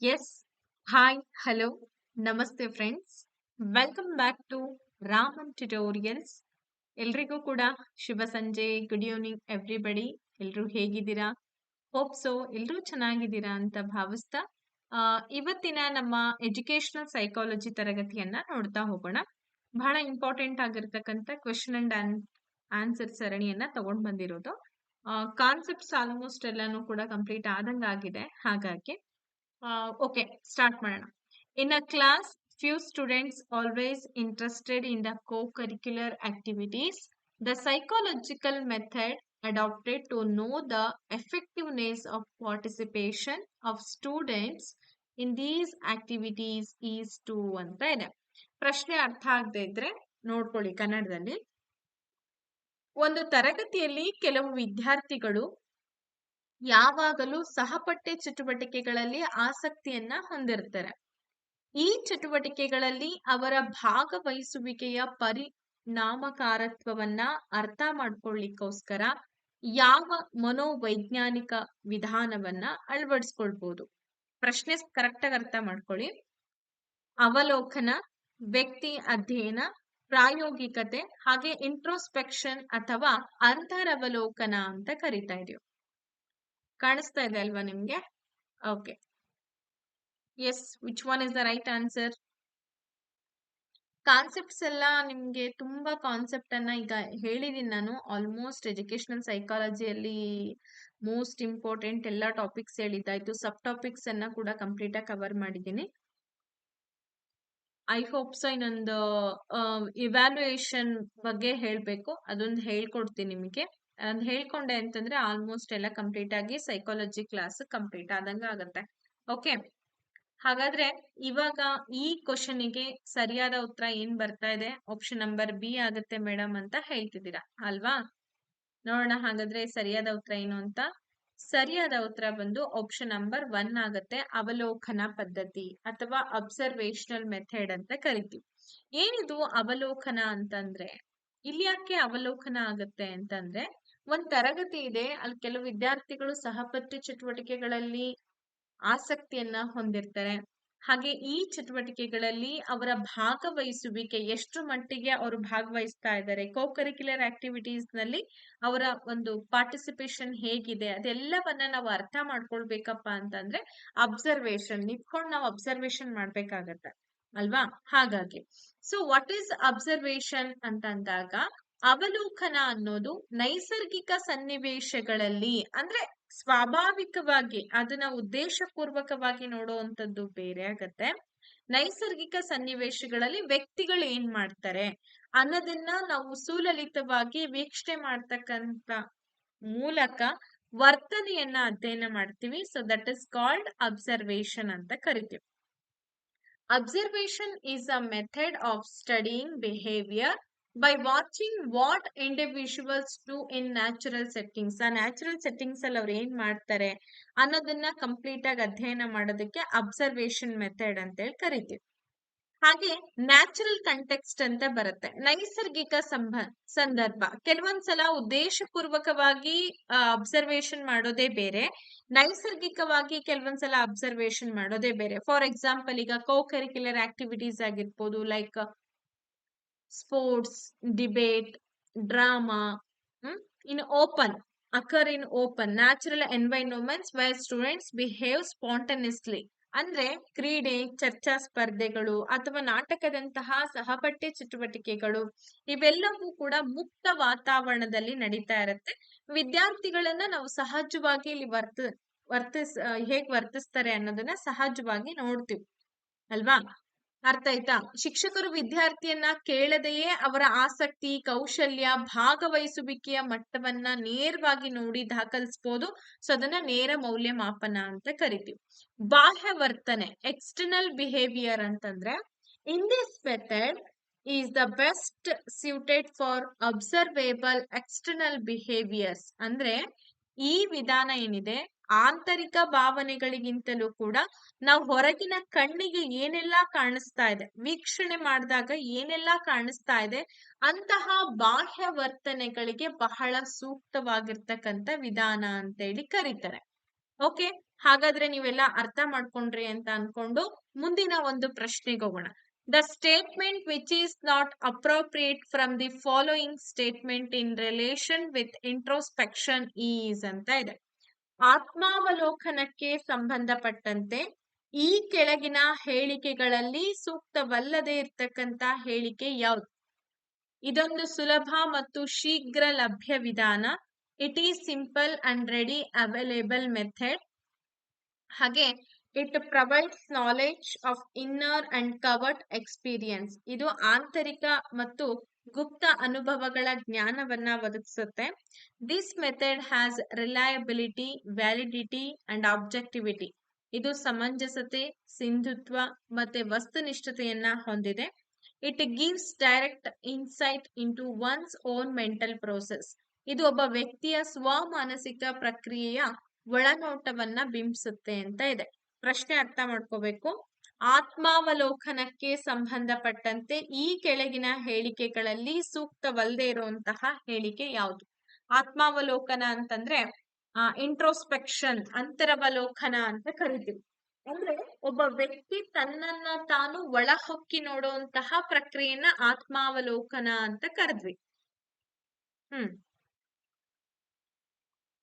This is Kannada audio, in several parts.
Yes. Hi. Hello. Namaste friends. Welcome back to Raman tutorials. ಎಲ್ರಿಗೂ ಕೂಡ ಶುಭ ಸಂಜೆ. Good evening everybody. ಎಲ್ರು ಹೇಗಿದ್ದೀರಾ? ಹೋಪ್ ಸೊ ಎಲ್ರೂ ಚೆನ್ನಾಗಿದ್ದೀರಾ ಅಂತ ಭಾವಿಸ್ತಾ ಇವತ್ತಿನ ನಮ್ಮ ಎಜುಕೇಶನಲ್ ಸೈಕಾಲಜಿ ತರಗತಿಯನ್ನ ನೋಡ್ತಾ ಹೋಗೋಣ. ಬಹಳ ಇಂಪಾರ್ಟೆಂಟ್ ಆಗಿರ್ತಕ್ಕಂಥ ಕ್ವೆಶನ್ ಅಂಡ್ ಆನ್ಸರ್ ಸರಣಿಯನ್ನ ತಗೊಂಡ್ ಬಂದಿರೋದು. ಕಾನ್ಸೆಪ್ಟ್ಸ್ ಆಲ್ಮೋಸ್ಟ್ ಎಲ್ಲಾನು ಕೂಡ ಕಂಪ್ಲೀಟ್ ಆದಂಗಾಗಿದೆ. ಹಾಗಾಗಿ okay, start ಮಾಡೋಣ. In a class, few students always interested in the co-curricular activities. The psychological method adopted to know the effectiveness of participation of students in these activities is to ಅಂತ ಇದೆ. ಪ್ರಶ್ನೆ ಅರ್ಥ ಆಗದೆ ಇದ್ರೆ ನೋಡ್ಕೊಳ್ಳಿ ಕನ್ನಡದಲ್ಲಿ. ಒಂದು ತರಗತಿಯಲ್ಲಿ ಕೆಲವು ವಿದ್ಯಾರ್ಥಿಗಳು ಯಾವಾಗಲೂ ಸಹಪಠ್ಯ ಚಟುವಟಿಕೆಗಳಲ್ಲಿ ಆಸಕ್ತಿಯನ್ನ ಹೊಂದಿರ್ತಾರೆ. ಈ ಚಟುವಟಿಕೆಗಳಲ್ಲಿ ಅವರ ಭಾಗವಹಿಸುವಿಕೆಯ ಪರಿಣಾಮಕಾರತ್ವವನ್ನ ಅರ್ಥ ಮಾಡ್ಕೊಳ್ಳಿಕ್ಕೋಸ್ಕರ ಯಾವ ಮನೋವೈಜ್ಞಾನಿಕ ವಿಧಾನವನ್ನ ಅಳವಡಿಸ್ಕೊಳ್ಬಹುದು? ಪ್ರಶ್ನೆ ಕರೆಕ್ಟ್ ಆಗಿ ಅರ್ಥ ಮಾಡ್ಕೊಳ್ಳಿ. ಅವಲೋಕನ, ವ್ಯಕ್ತಿ ಅಧ್ಯಯನ, ಪ್ರಾಯೋಗಿಕತೆ, ಹಾಗೆ ಇಂಟ್ರೋಸ್ಪೆಕ್ಷನ್ ಅಥವಾ ಅಂತರವಲೋಕನ ಅಂತ ಕರಿತಾ ಇದೀವಿ. ಕಾಣಿಸ್ತಾ ಇದೆ ಅಲ್ವಾ ನಿಮ್ಗೆ? Okay, yes, which one is the right answer? Concepts ಎಲ್ಲ ನಿಮ್ಗೆ ತುಂಬಾ ಕಾನ್ಸೆಪ್ಟ್ ಅನ್ನ ಈಗ ಹೇಳಿದೀನಿ ನಾನು. ಆಲ್ಮೋಸ್ಟ್ ಎಜುಕೇಶನಲ್ ಸೈಕಾಲಜಿಯಲ್ಲಿ ಮೋಸ್ಟ್ ಇಂಪಾರ್ಟೆಂಟ್ ಎಲ್ಲ ಟಾಪಿಕ್ಸ್ ಹೇಳಿದ್ದಾಯ್ತು. ಸಬ್ ಟಾಪಿಕ್ಸ್ ಅನ್ನ ಕೂಡ ಕಂಪ್ಲೀಟ್ ಆಗಿ ಕವರ್ ಮಾಡಿದ್ದೀನಿ. ಐ ಹೋಪ್ ಸೊ ಇನ್ನೊಂದು ಇವ್ಯಾಲ್ಯೂಯೇಷನ್ ಬಗ್ಗೆ ಹೇಳ್ಬೇಕು, ಅದೊಂದು ಹೇಳ್ಕೊಡ್ತೀನಿ ನಿಮಗೆ. ಅದ್ ಹೇಳ್ಕೊಂಡೆ ಅಂತಂದ್ರೆ ಆಲ್ಮೋಸ್ಟ್ ಎಲ್ಲ ಕಂಪ್ಲೀಟ್ ಆಗಿ ಸೈಕಾಲಜಿ ಕ್ಲಾಸ್ ಕಂಪ್ಲೀಟ್ ಆದಂಗ ಆಗತ್ತೆ. ಓಕೆ, ಹಾಗಾದ್ರೆ ಇವಾಗ ಈ ಕ್ವಶನಿಗೆ ಸರಿಯಾದ ಉತ್ತರ ಏನ್ ಬರ್ತಾ ಇದೆ? ಆಪ್ಷನ್ ನಂಬರ್ ಬಿ ಆಗುತ್ತೆ ಮೇಡಮ್ ಅಂತ ಹೇಳ್ತಿದ್ದೀರಾ ಅಲ್ವಾ? ನೋಡೋಣ ಹಾಗಾದ್ರೆ ಸರಿಯಾದ ಉತ್ತರ ಏನು ಅಂತ. ಸರಿಯಾದ ಉತ್ತರ ಬಂದು ಆಪ್ಷನ್ ನಂಬರ್ 1 ಆಗುತ್ತೆ. ಅವಲೋಕನ ಪದ್ಧತಿ ಅಥವಾ ಅಬ್ಸರ್ವೇಷನಲ್ ಮೆಥಡ್ ಅಂತ ಕರಿತೀವಿ. ಏನಿದು ಅವಲೋಕನ ಅಂತಂದ್ರೆ, ಇಲ್ಲಿ ಯಾಕೆ ಅವಲೋಕನ ಆಗುತ್ತೆ ಅಂತಂದ್ರೆ, ಒಂದ್ ತರಗತಿ ಇದೆ, ಅಲ್ಲಿ ಕೆಲವು ವಿದ್ಯಾರ್ಥಿಗಳು ಸಹಪಠ್ಯ ಚಟುವಟಿಕೆಗಳಲ್ಲಿ ಆಸಕ್ತಿಯನ್ನ ಹೊಂದಿರ್ತಾರೆ. ಹಾಗೆ ಈ ಚಟುವಟಿಕೆಗಳಲ್ಲಿ ಅವರ ಭಾಗವಹಿಸುವಿಕೆ ಎಷ್ಟು ಮಟ್ಟಿಗೆ ಅವರು ಭಾಗವಹಿಸ್ತಾ ಇದ್ದಾರೆ, ಕೋಕರಿಕ್ಯುಲರ್ ಆಕ್ಟಿವಿಟೀಸ್ ನಲ್ಲಿ ಅವರ ಒಂದು ಪಾರ್ಟಿಸಿಪೇಷನ್ ಹೇಗಿದೆ, ಅದೆಲ್ಲವನ್ನ ನಾವು ಅರ್ಥ ಮಾಡ್ಕೊಳ್ಬೇಕಪ್ಪ ಅಂತಂದ್ರೆ ಅಬ್ಸರ್ವೇಷನ್ ನಿಂತ್ಕೊಂಡು ನಾವು ಅಬ್ಸರ್ವೇಷನ್ ಮಾಡ್ಬೇಕಾಗತ್ತೆ ಅಲ್ವಾ? ಹಾಗಾಗಿ ಸೊ ವಾಟ್ ಈಸ್ ಅಬ್ಸರ್ವೇಷನ್ ಅಂತಂದಾಗ, ಅವಲೋಕನ ಅನ್ನೋದು ನೈಸರ್ಗಿಕ ಸನ್ನಿವೇಶಗಳಲ್ಲಿ, ಅಂದ್ರೆ ಸ್ವಾಭಾವಿಕವಾಗಿ ಅದನ್ನ ಉದ್ದೇಶಪೂರ್ವಕವಾಗಿ ನೋಡುವಂತದ್ದು ಬೇರೆ ಆಗತ್ತೆ. ನೈಸರ್ಗಿಕ ಸನ್ನಿವೇಶಗಳಲ್ಲಿ ವ್ಯಕ್ತಿಗಳು ಏನ್ ಮಾಡ್ತಾರೆ ಅನ್ನೋದನ್ನ ನಾವು ಸುಲಲಿತವಾಗಿ ವೀಕ್ಷಣೆ ಮಾಡ್ತಕ್ಕಂತ ಮೂಲಕ ವರ್ತನೆಯನ್ನ ಅಧ್ಯಯನ ಮಾಡ್ತೀವಿ. So that is called observation ಅಂತ ಕರಿತೀವಿ. Observation is a method of studying behavior by watching what individuals do in natural settings. ಆ ನ್ಯಾಚುರಲ್ ಸೆಟ್ಟಿಂಗ್ಸ್ ಅಲ್ಲಿ ಅವ್ರು ಏನ್ ಮಾಡ್ತಾರೆ ಅನ್ನೋದನ್ನ ಕಂಪ್ಲೀಟ್ ಆಗಿ ಅಧ್ಯಯನ ಮಾಡೋದಕ್ಕೆ ಅಬ್ಸರ್ವೇಷನ್ ಮೆಥಡ್ ಅಂತ ಹೇಳಿ ಕರಿತೀವಿ. ಹಾಗೆ ನ್ಯಾಚುರಲ್ ಕಂಟೆಕ್ಸ್ಟ್ ಅಂತ ಬರುತ್ತೆ, ನೈಸರ್ಗಿಕ ಸಂದರ್ಭ. ಕೆಲವೊಂದ್ಸಲ ಉದ್ದೇಶಪೂರ್ವಕವಾಗಿ ಅಬ್ಸರ್ವೇಷನ್ ಮಾಡೋದೇ ಬೇರೆ, ನೈಸರ್ಗಿಕವಾಗಿ ಕೆಲವೊಂದ್ಸಲ ಅಬ್ಸರ್ವೇಷನ್ ಮಾಡೋದೇ ಬೇರೆ. ಫಾರ್ ಎಕ್ಸಾಂಪಲ್, ಈಗ ಕೋಕರಿಕ್ಯುಲರ್ ಆಕ್ಟಿವಿಟೀಸ್ ಆಗಿರ್ಬೋದು, like sports, debate, drama, in open occur in open natural environments where students behave spontaneously. ಅಂದ್ರೆ ಕ್ರೀಡೆ, ಚರ್ಚಾ ಸ್ಪರ್ಧೆಗಳು ಅಥವಾ ನಾಟಕದಂತಹ ಸಹಪಠ್ಯ ಚಟುವಟಿಕೆಗಳು ಇವೆಲ್ಲವೂ ಕೂಡ ಮುಕ್ತ ವಾತಾವರಣದಲ್ಲಿ ನಡೀತಾ ಇರತ್ತೆ. ವಿದ್ಯಾರ್ಥಿಗಳನ್ನ ನಾವು ಸಹಜವಾಗಿ ಇಲ್ಲಿ ಹೇಗ್ ವರ್ತಿಸ್ತಾರೆ ಅನ್ನೋದನ್ನ ಸಹಜವಾಗಿ ನೋಡ್ತೀವಿ ಅಲ್ವಾ? ಅರ್ಥ ಆಯ್ತಾ? ಶಿಕ್ಷಕರು ವಿದ್ಯಾರ್ಥಿಯನ್ನ ಕೇಳದೆಯೇ ಅವರ ಆಸಕ್ತಿ, ಕೌಶಲ್ಯ, ಭಾಗವಹಿಸುವಿಕೆಯ ಮಟ್ಟವನ್ನ ನೇರವಾಗಿ ನೋಡಿ ದಾಖಲಿಸಬಹುದು. ಸೊ ಅದನ್ನ ನೇರ ಮೌಲ್ಯಮಾಪನ ಅಂತ ಕರಿತೀವಿ. ಬಾಹ್ಯ ವರ್ತನೆ, ಎಕ್ಸ್ಟರ್ನಲ್ ಬಿಹೇವಿಯರ್ ಅಂತಂದ್ರೆ, in this method is the best suited for observable external behaviours. ಅಂದ್ರೆ ಈ ವಿಧಾನ ಏನಿದೆ, ಆಂತರಿಕ ಭಾವನೆಗಳಿಗಿಂತಲೂ ಕೂಡ ನಾವು ಹೊರಗಿನ ಕಣ್ಣಿಗೆ ಏನೆಲ್ಲಾ ಕಾಣಿಸ್ತಾ ಇದೆ, ವೀಕ್ಷಣೆ ಮಾಡಿದಾಗ ಏನೆಲ್ಲಾ ಕಾಣಿಸ್ತಾ ಇದೆ, ಅಂತಹ ಬಾಹ್ಯ ವರ್ತನೆಗಳಿಗೆ ಬಹಳ ಸೂಕ್ತವಾಗಿರ್ತಕ್ಕಂಥ ವಿಧಾನ ಅಂತ ಹೇಳಿ ಕರೀತಾರೆ. ಓಕೆ, ಹಾಗಾದ್ರೆ ನೀವೆಲ್ಲ ಅರ್ಥ ಮಾಡ್ಕೊಂಡ್ರಿ ಅಂತ ಅನ್ಕೊಂಡು ಮುಂದಿನ ಒಂದು ಪ್ರಶ್ನೆಗೆ ಹೋಗೋಣ. The statement which is not appropriate from the following statement in relation with introspection is ಅಂತ ಇದೆ. ಆತ್ಮಾವಲೋಕನಕ್ಕೆ ಸಂಬಂಧಪಟ್ಟಂತೆ ಈ ಕೆಳಗಿನ ಹೇಳಿಕೆಗಳಲ್ಲಿ ಸೂಕ್ತವಲ್ಲದೆ ಇರ್ತಕ್ಕಂತ ಹೇಳಿಕೆ ಯಾವುದು? ಇದೊಂದು ಸುಲಭ ಮತ್ತು ಶೀಘ್ರ ಲಭ್ಯ ವಿಧಾನ. It is simple and ready available method. ಹಾಗೆ it provides knowledge of inner and covered experience. ಇದು ಆಂತರಿಕ ಮತ್ತು ಗುಪ್ತ ಅನುಭವಗಳ ಜ್ಞಾನವನ್ನ ಒದಗಿಸುತ್ತೆ. This method has reliability, validity and objectivity. ಇದು ಸಮಂಜಸತೆ, ಸಿಂಧುತ್ವ ಮತ್ತೆ ವಸ್ತುನಿಷ್ಠತೆಯನ್ನ ಹೊಂದಿದೆ. It gives direct insight into one's own mental process. ಇದು ಒಬ್ಬ ವ್ಯಕ್ತಿಯ ಸ್ವಮಾನಸಿಕ ಪ್ರಕ್ರಿಯೆಯ ಒಳನೋಟವನ್ನ ಬಿಂಬಿಸುತ್ತೆ ಅಂತ ಇದೆ. ಪ್ರಶ್ನೆ ಅರ್ಥ ಮಾಡ್ಕೋಬೇಕು. ಆತ್ಮಾವಲೋಕನಕ್ಕೆ ಸಂಬಂಧಪಟ್ಟಂತೆ ಈ ಕೆಳಗಿನ ಹೇಳಿಕೆಗಳಲ್ಲಿ ಸೂಕ್ತವಲ್ಲದೆ ಇರುವಂತಹ ಹೇಳಿಕೆ ಯಾವುದು? ಆತ್ಮಾವಲೋಕನ ಅಂತಂದ್ರೆ ಇಂಟ್ರೋಸ್ಪೆಕ್ಷನ್, ಅಂತರವಲೋಕನ ಅಂತ ಕರಿತೀವಿ. ಅಂದ್ರೆ ಒಬ್ಬ ವ್ಯಕ್ತಿ ತನ್ನನ್ನ ತಾನು ಒಳ ಹೊಕ್ಕಿ ನೋಡುವಂತಹ ಪ್ರಕ್ರಿಯೆನ ಆತ್ಮಾವಲೋಕನ ಅಂತ ಕರೆದ್ವಿ.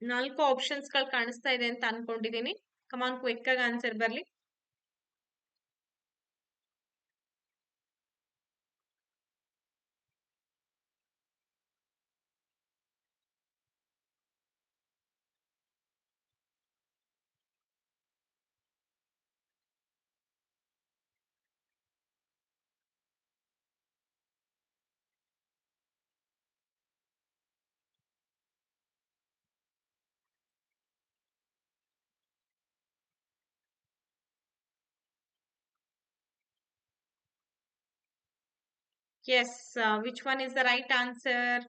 4 ಆಪ್ಷನ್ಸ್ ಗಳು ಕಾಣಿಸ್ತಾ ಇದೆ ಅಂತ ಅನ್ಕೊಂಡಿದೀನಿ. ಕಮಾನ್ ಕ್ವಿಕ್ ಆಗಿ ಆನ್ಸರ್ ಬರ್ಲಿ. Yes, which one is the right answer?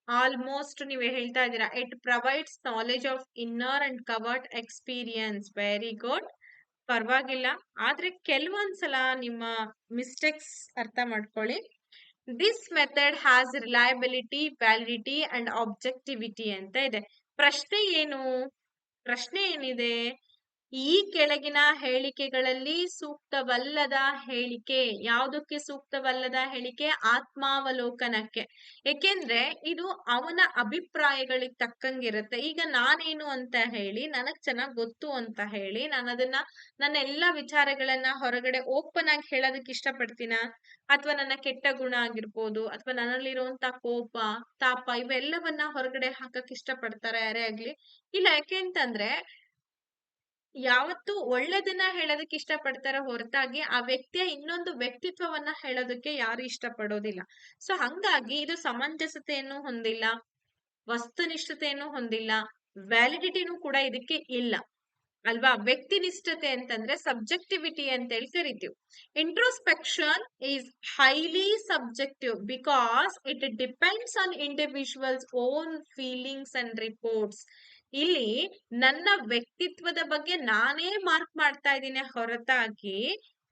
Almost ನೀವೇ ಹೇಳ್ತಾ ಇದ್ದೀರಾ. It provides knowledge of inner and covered experience. Very good, ಪರವಾಗಿಲ್ಲ. ಆದ್ರೆ ಕೆಲವೊಂದ್ಸಲ ನಿಮ್ಮ ಮಿಸ್ಟೇಕ್ಸ್ ಅರ್ಥ ಮಾಡ್ಕೊಳ್ಳಿ. This method has reliability, validity and objectivity ಅಂತ ಇದೆ. ಪ್ರಶ್ನೆ ಏನು? ಪ್ರಶ್ನೆ ಏನಿದೆ? ಈ ಕೆಳಗಿನ ಹೇಳಿಕೆಗಳಲ್ಲಿ ಸೂಕ್ತವಲ್ಲದ ಹೇಳಿಕೆ ಯಾವುದಕ್ಕೆ ಸೂಕ್ತವಲ್ಲದ ಹೇಳಿಕೆ? ಆತ್ಮಾವಲೋಕನಕ್ಕೆ. ಏಕೆಂದ್ರೆ ಇದು ಅವನ ಅಭಿಪ್ರಾಯಗಳಿಗೆ ತಕ್ಕಂಗಿರುತ್ತೆ. ಈಗ ನಾನೇನು ಅಂತ ಹೇಳಿ, ನನಗ್ ಚೆನ್ನಾಗ್ ಗೊತ್ತು ಅಂತ ಹೇಳಿ ನಾನು ಅದನ್ನ ನನ್ನ ಎಲ್ಲಾ ವಿಚಾರಗಳನ್ನ ಹೊರಗಡೆ ಓಪನ್ ಆಗಿ ಹೇಳೋದಕ್ಕೆ ಇಷ್ಟಪಡ್ತೀನ? ಅಥವಾ ನನ್ನ ಕೆಟ್ಟ ಗುಣ ಆಗಿರ್ಬೋದು, ಅಥವಾ ನನ್ನಲ್ಲಿರುವಂತ ಕೋಪ, ತಾಪ ಇವೆಲ್ಲವನ್ನ ಹೊರಗಡೆ ಹಾಕಕ್ ಇಷ್ಟಪಡ್ತಾರೆ ಯಾರೇ ಆಗ್ಲಿ? ಇಲ್ಲ. ಯಾಕೆ ಅಂತಂದ್ರೆ ಯಾವತ್ತು ಒಳ್ಳೆದನ್ನ ಹೇಳೋದಕ್ಕೆ ಇಷ್ಟಪಡ್ತಾರ ಹೊರತಾಗಿ ಆ ವ್ಯಕ್ತಿಯ ಇನ್ನೊಂದು ವ್ಯಕ್ತಿತ್ವವನ್ನ ಹೇಳೋದಕ್ಕೆ ಯಾರು ಇಷ್ಟಪಡೋದಿಲ್ಲ. ಸೊ ಹಂಗಾಗಿ ಇದು ಸಮಂಜಸತೆಯನ್ನು ಹೊಂದಿಲ್ಲ, ವಸ್ತುನಿಷ್ಠತೆಯನ್ನು ಹೊಂದಿಲ್ಲ, ವ್ಯಾಲಿಡಿಟಿನೂ ಕೂಡ ಇದಕ್ಕೆ ಇಲ್ಲ ಅಲ್ವಾ? ವ್ಯಕ್ತಿನಿಷ್ಠತೆ ಅಂತಂದ್ರೆ ಸಬ್ಜೆಕ್ಟಿವಿಟಿ ಅಂತ ಹೇಳಿ ಕರಿತೀವಿ. Introspection is highly subjective because it depends on individuals own feelings and reports. ಇಲ್ಲಿ ನನ್ನ ವ್ಯಕ್ತಿತ್ವದ ಬಗ್ಗೆ ನಾನೇ ಮಾರ್ಕ್ ಮಾಡ್ತಾ ಇದ್ದೀನಿ ಹೊರತಾಗಿ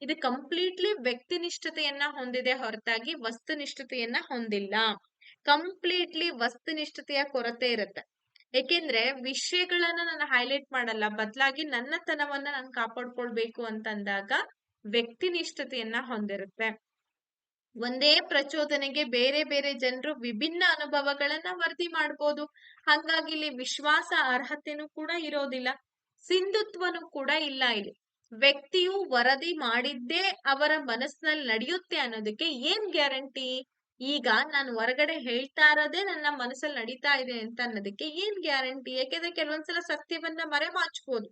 ಇದು ಕಂಪ್ಲೀಟ್ಲಿ ವ್ಯಕ್ತಿನಿಷ್ಠತೆಯನ್ನ ಹೊಂದಿದೆ ಹೊರತಾಗಿ ವಸ್ತುನಿಷ್ಠತೆಯನ್ನ ಹೊಂದಿಲ್ಲ. ಕಂಪ್ಲೀಟ್ಲಿ ವಸ್ತುನಿಷ್ಠತೆಯ ಕೊರತೆ ಇರುತ್ತೆ. ಏಕೆಂದ್ರೆ ವಿಷಯಗಳನ್ನ ನಾನು ಹೈಲೈಟ್ ಮಾಡಲ್ಲ, ಬದಲಾಗಿ ನನ್ನತನವನ್ನ ನಾನು ಕಾಪಾಡ್ಕೊಳ್ಬೇಕು ಅಂತಂದಾಗ ವ್ಯಕ್ತಿನಿಷ್ಠತೆಯನ್ನ ಹೊಂದಿರುತ್ತೆ. ಒಂದೇ ಪ್ರಚೋದನೆಗೆ ಬೇರೆ ಬೇರೆ ಜನರು ವಿಭಿನ್ನ ಅನುಭವಗಳನ್ನ ವರದಿ ಮಾಡ್ಬೋದು. ಹಾಗಾಗಿ ಇಲ್ಲಿ ವಿಶ್ವಾಸ ಅರ್ಹತೆನೂ ಕೂಡ ಇರೋದಿಲ್ಲ, ಸಿಂಧುತ್ವನೂ ಕೂಡ ಇಲ್ಲ. ಇಲ್ಲಿ ವ್ಯಕ್ತಿಯು ವರದಿ ಮಾಡಿದ್ದೇ ಅವರ ಮನಸ್ಸಿನಲ್ಲಿ ನಡೆಯುತ್ತೆ ಅನ್ನೋದಕ್ಕೆ ಏನ್ ಗ್ಯಾರಂಟಿ? ಈಗ ನಾನು ಹೊರಗಡೆ ಹೇಳ್ತಾ ಇರೋದೇ ನನ್ನ ಮನಸ್ಸಲ್ಲಿ ನಡೀತಾ ಇದೆ ಅಂತ ಅನ್ನೋದಕ್ಕೆ ಏನ್ ಗ್ಯಾರಂಟಿ? ಯಾಕೆಂದ್ರೆ ಕೆಲವೊಂದ್ಸಲ ಸತ್ಯವನ್ನ ಮರೆಮಾಚ್ಬೋದು,